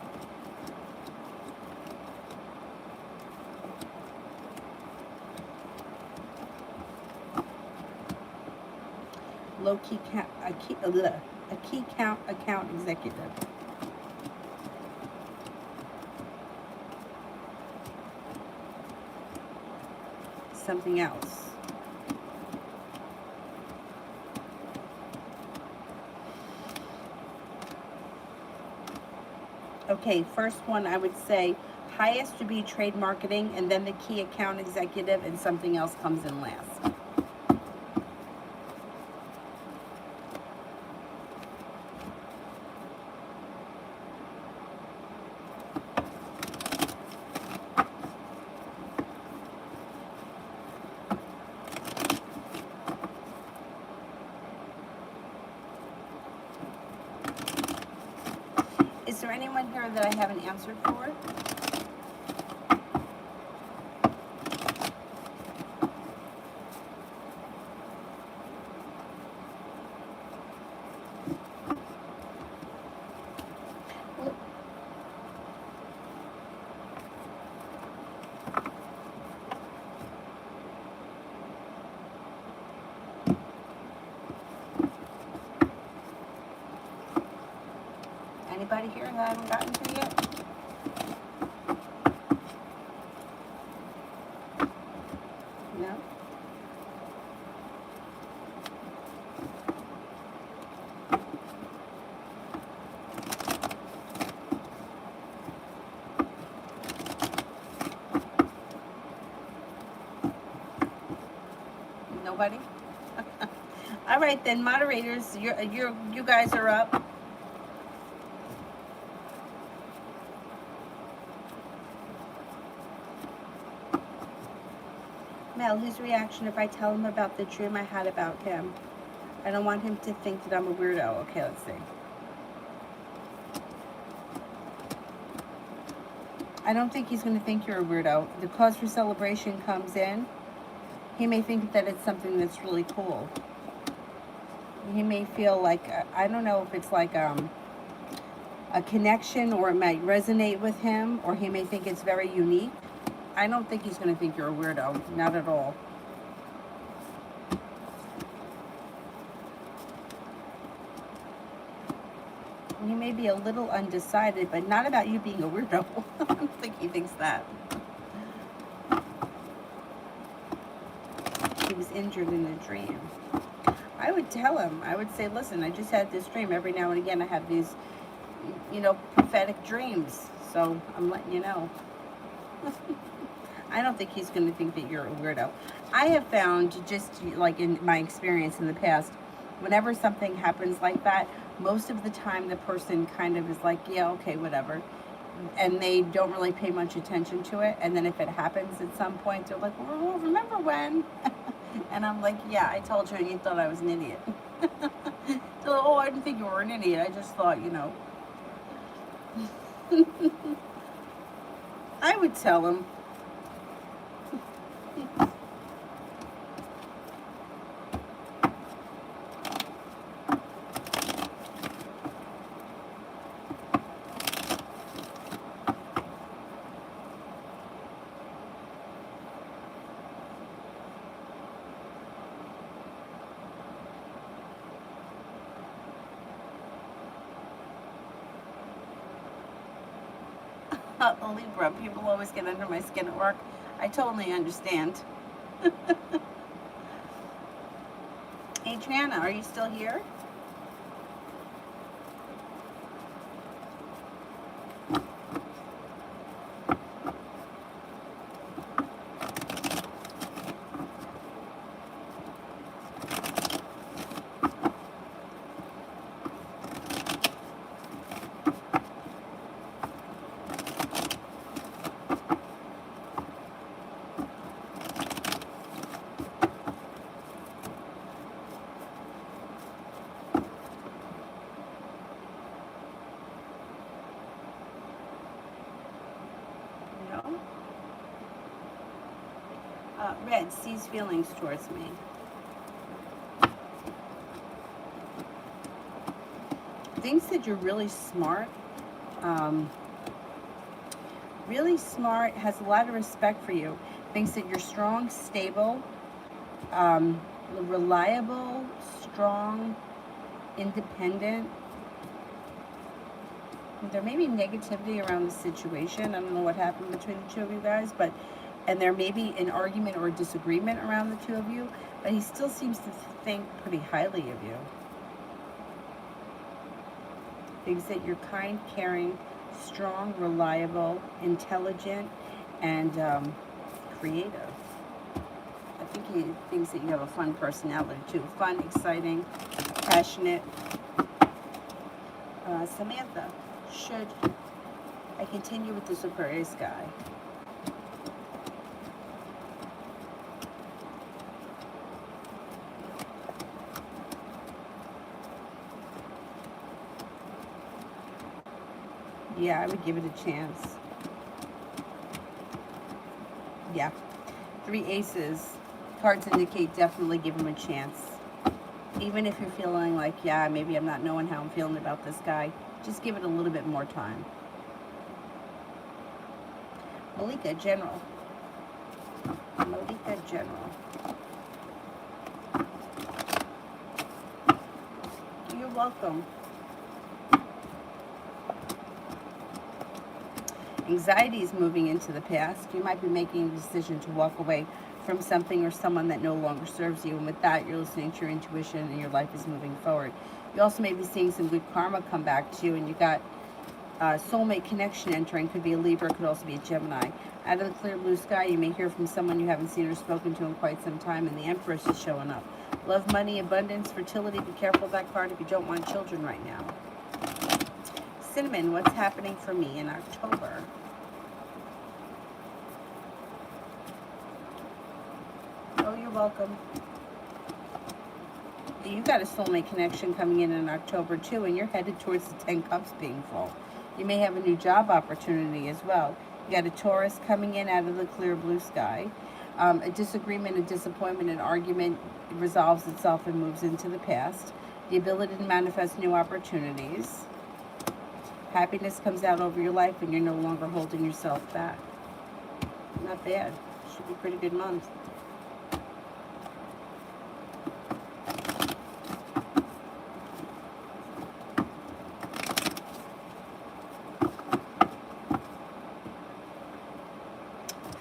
Low-key a key account executive. something else. Okay, first one I would say highest would be trade marketing, and then the key account executive, and something else comes in last. Is there anyone here that I haven't answered for? Anybody here that I haven't gotten to yet? No? Nobody? All right then, moderators, you guys are up. Mel, his reaction if I tell him about the dream I had about him. I don't want him to think that I'm a weirdo. Okay, let's see. I don't think he's going to think you're a weirdo. The cause for celebration comes in. He may think that it's something that's really cool. He may feel like, I don't know if it's like a connection, or it might resonate with him, or he may think it's very unique. I don't think he's going to think you're a weirdo. Not at all. He may be a little undecided, but not about you being a weirdo. I don't think he thinks that. He was injured in a dream. I would tell him, I would say, listen, I just had this dream. Every now and again I have these, prophetic dreams. So I'm letting you know. I don't think he's going to think that you're a weirdo. I have found, just like in my experience in the past, whenever something happens like that, most of the time the person kind of is like, yeah, okay, whatever. And they don't really pay much attention to it. And then if it happens at some point, they're like, well, remember when? And I'm like, yeah, I told you and you thought I was an idiot. So, oh, I didn't think you were an idiot. I just thought, I would tell him. A Libra, people always get under my skin at work. I totally understand. Adriana, are you still here? Red sees feelings towards me. Thinks that you're really smart. Has a lot of respect for you. Thinks that you're strong, stable, reliable, strong, independent. There may be negativity around the situation. I don't know what happened between the two of you guys, but and there may be an argument or a disagreement around the two of you, but he still seems to think pretty highly of you. Thinks that you're kind, caring, strong, reliable, intelligent, and creative. I think he thinks that you have a fun personality too. Fun, exciting, passionate. Samantha, should I continue with this Aquarius guy? Yeah, I would give it a chance. Yeah. 3 aces. Cards indicate definitely give him a chance. Even if you're feeling like, yeah, maybe I'm not knowing how I'm feeling about this guy, just give it a little bit more time. Malika, General. Malika, General. You're welcome. Anxiety is moving into the past. You might be making a decision to walk away from something or someone that no longer serves you. And with that, you're listening to your intuition and your life is moving forward. You also may be seeing some good karma come back to you, and you got soulmate connection entering. Could be a Libra, could also be a Gemini. Out of the clear blue sky, you may hear from someone you haven't seen or spoken to in quite some time, and the Empress is showing up. Love, money, abundance, fertility. Be careful of that card if you don't want children right now. Cinnamon, what's happening for me in October? Oh, you're welcome. You got a soulmate connection coming in October too, and you're headed towards the 10 cups being full. You may have a new job opportunity as well. You got a Taurus coming in out of the clear blue sky. A disagreement, a disappointment, an argument resolves itself and moves into the past. The ability to manifest new opportunities. Happiness comes out over your life and you're no longer holding yourself back. Not bad. Should be a pretty good month.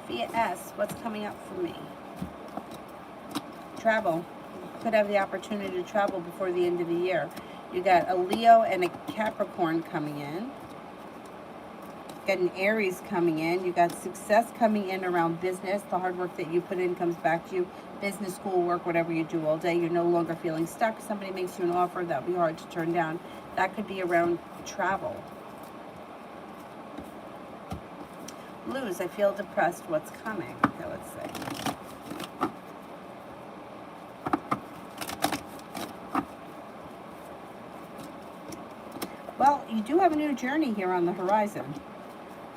Fia S, what's coming up for me? Travel. You could have the opportunity to travel before the end of the year. You got a Leo and a Capricorn coming in. You got an Aries coming in. You got success coming in around business. The hard work that you put in comes back to you. Business, school, work, whatever you do all day. You're no longer feeling stuck. Somebody makes you an offer that would be hard to turn down. That could be around travel. Lose, I feel depressed. What's coming? Okay, let's see. Well, you do have a new journey here on the horizon.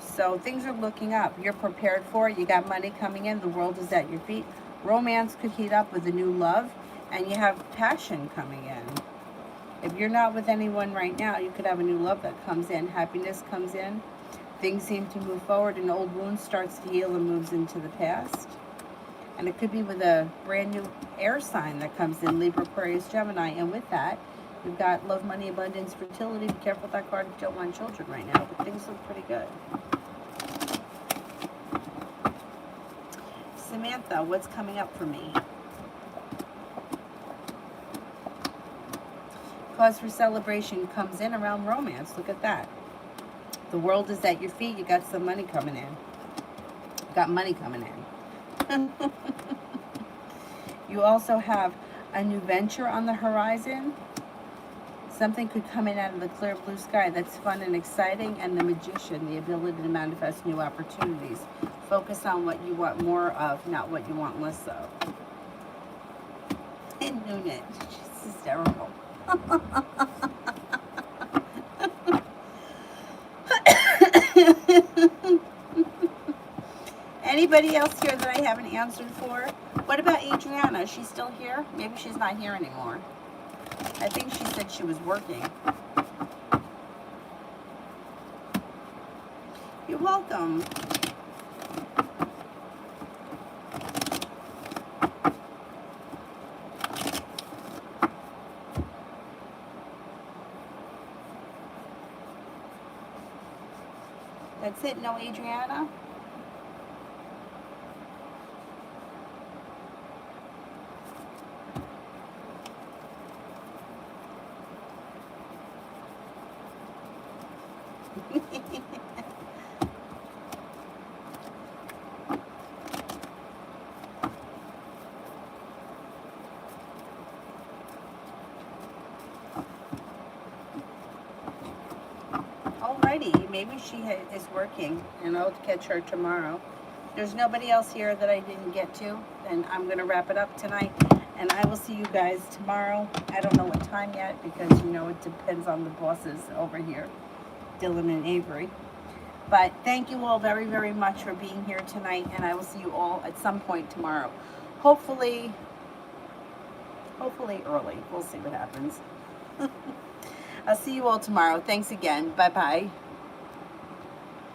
So things are looking up. You're prepared for it. You got money coming in. The world is at your feet. Romance could heat up with a new love. And you have passion coming in. If you're not with anyone right now, you could have a new love that comes in. Happiness comes in. Things seem to move forward. An old wound starts to heal and moves into the past. And it could be with a brand new air sign that comes in. Libra, Aquarius, Gemini. And with that, you've got love, money, abundance, fertility. Be careful with that card if you don't want children right now. But things look pretty good. Samantha, what's coming up for me? Cause for celebration comes in around romance. Look at that. The world is at your feet. You got some money coming in. You got money coming in. You also have a new venture on the horizon. Something could come in out of the clear blue sky that's fun and exciting. And the Magician, the ability to manifest new opportunities. Focus on what you want more of, not what you want less of. And Noonan, she's hysterical. Anybody else here that I haven't answered for? What about Adriana? Is she still here? Maybe she's not here anymore. I think she said she was working. You're welcome. That's it? No Adriana? Alrighty, maybe she is working, and I'll catch her tomorrow. There's nobody else here that I didn't get to, and I'm going to wrap it up tonight. And I will see you guys tomorrow. I don't know what time yet because, you know, it depends on the bosses over here, Dylan and Avery. But thank you all very, very much for being here tonight, and I will see you all at some point tomorrow. Hopefully early. We'll see what happens. I'll see you all tomorrow. Thanks again. Bye-bye.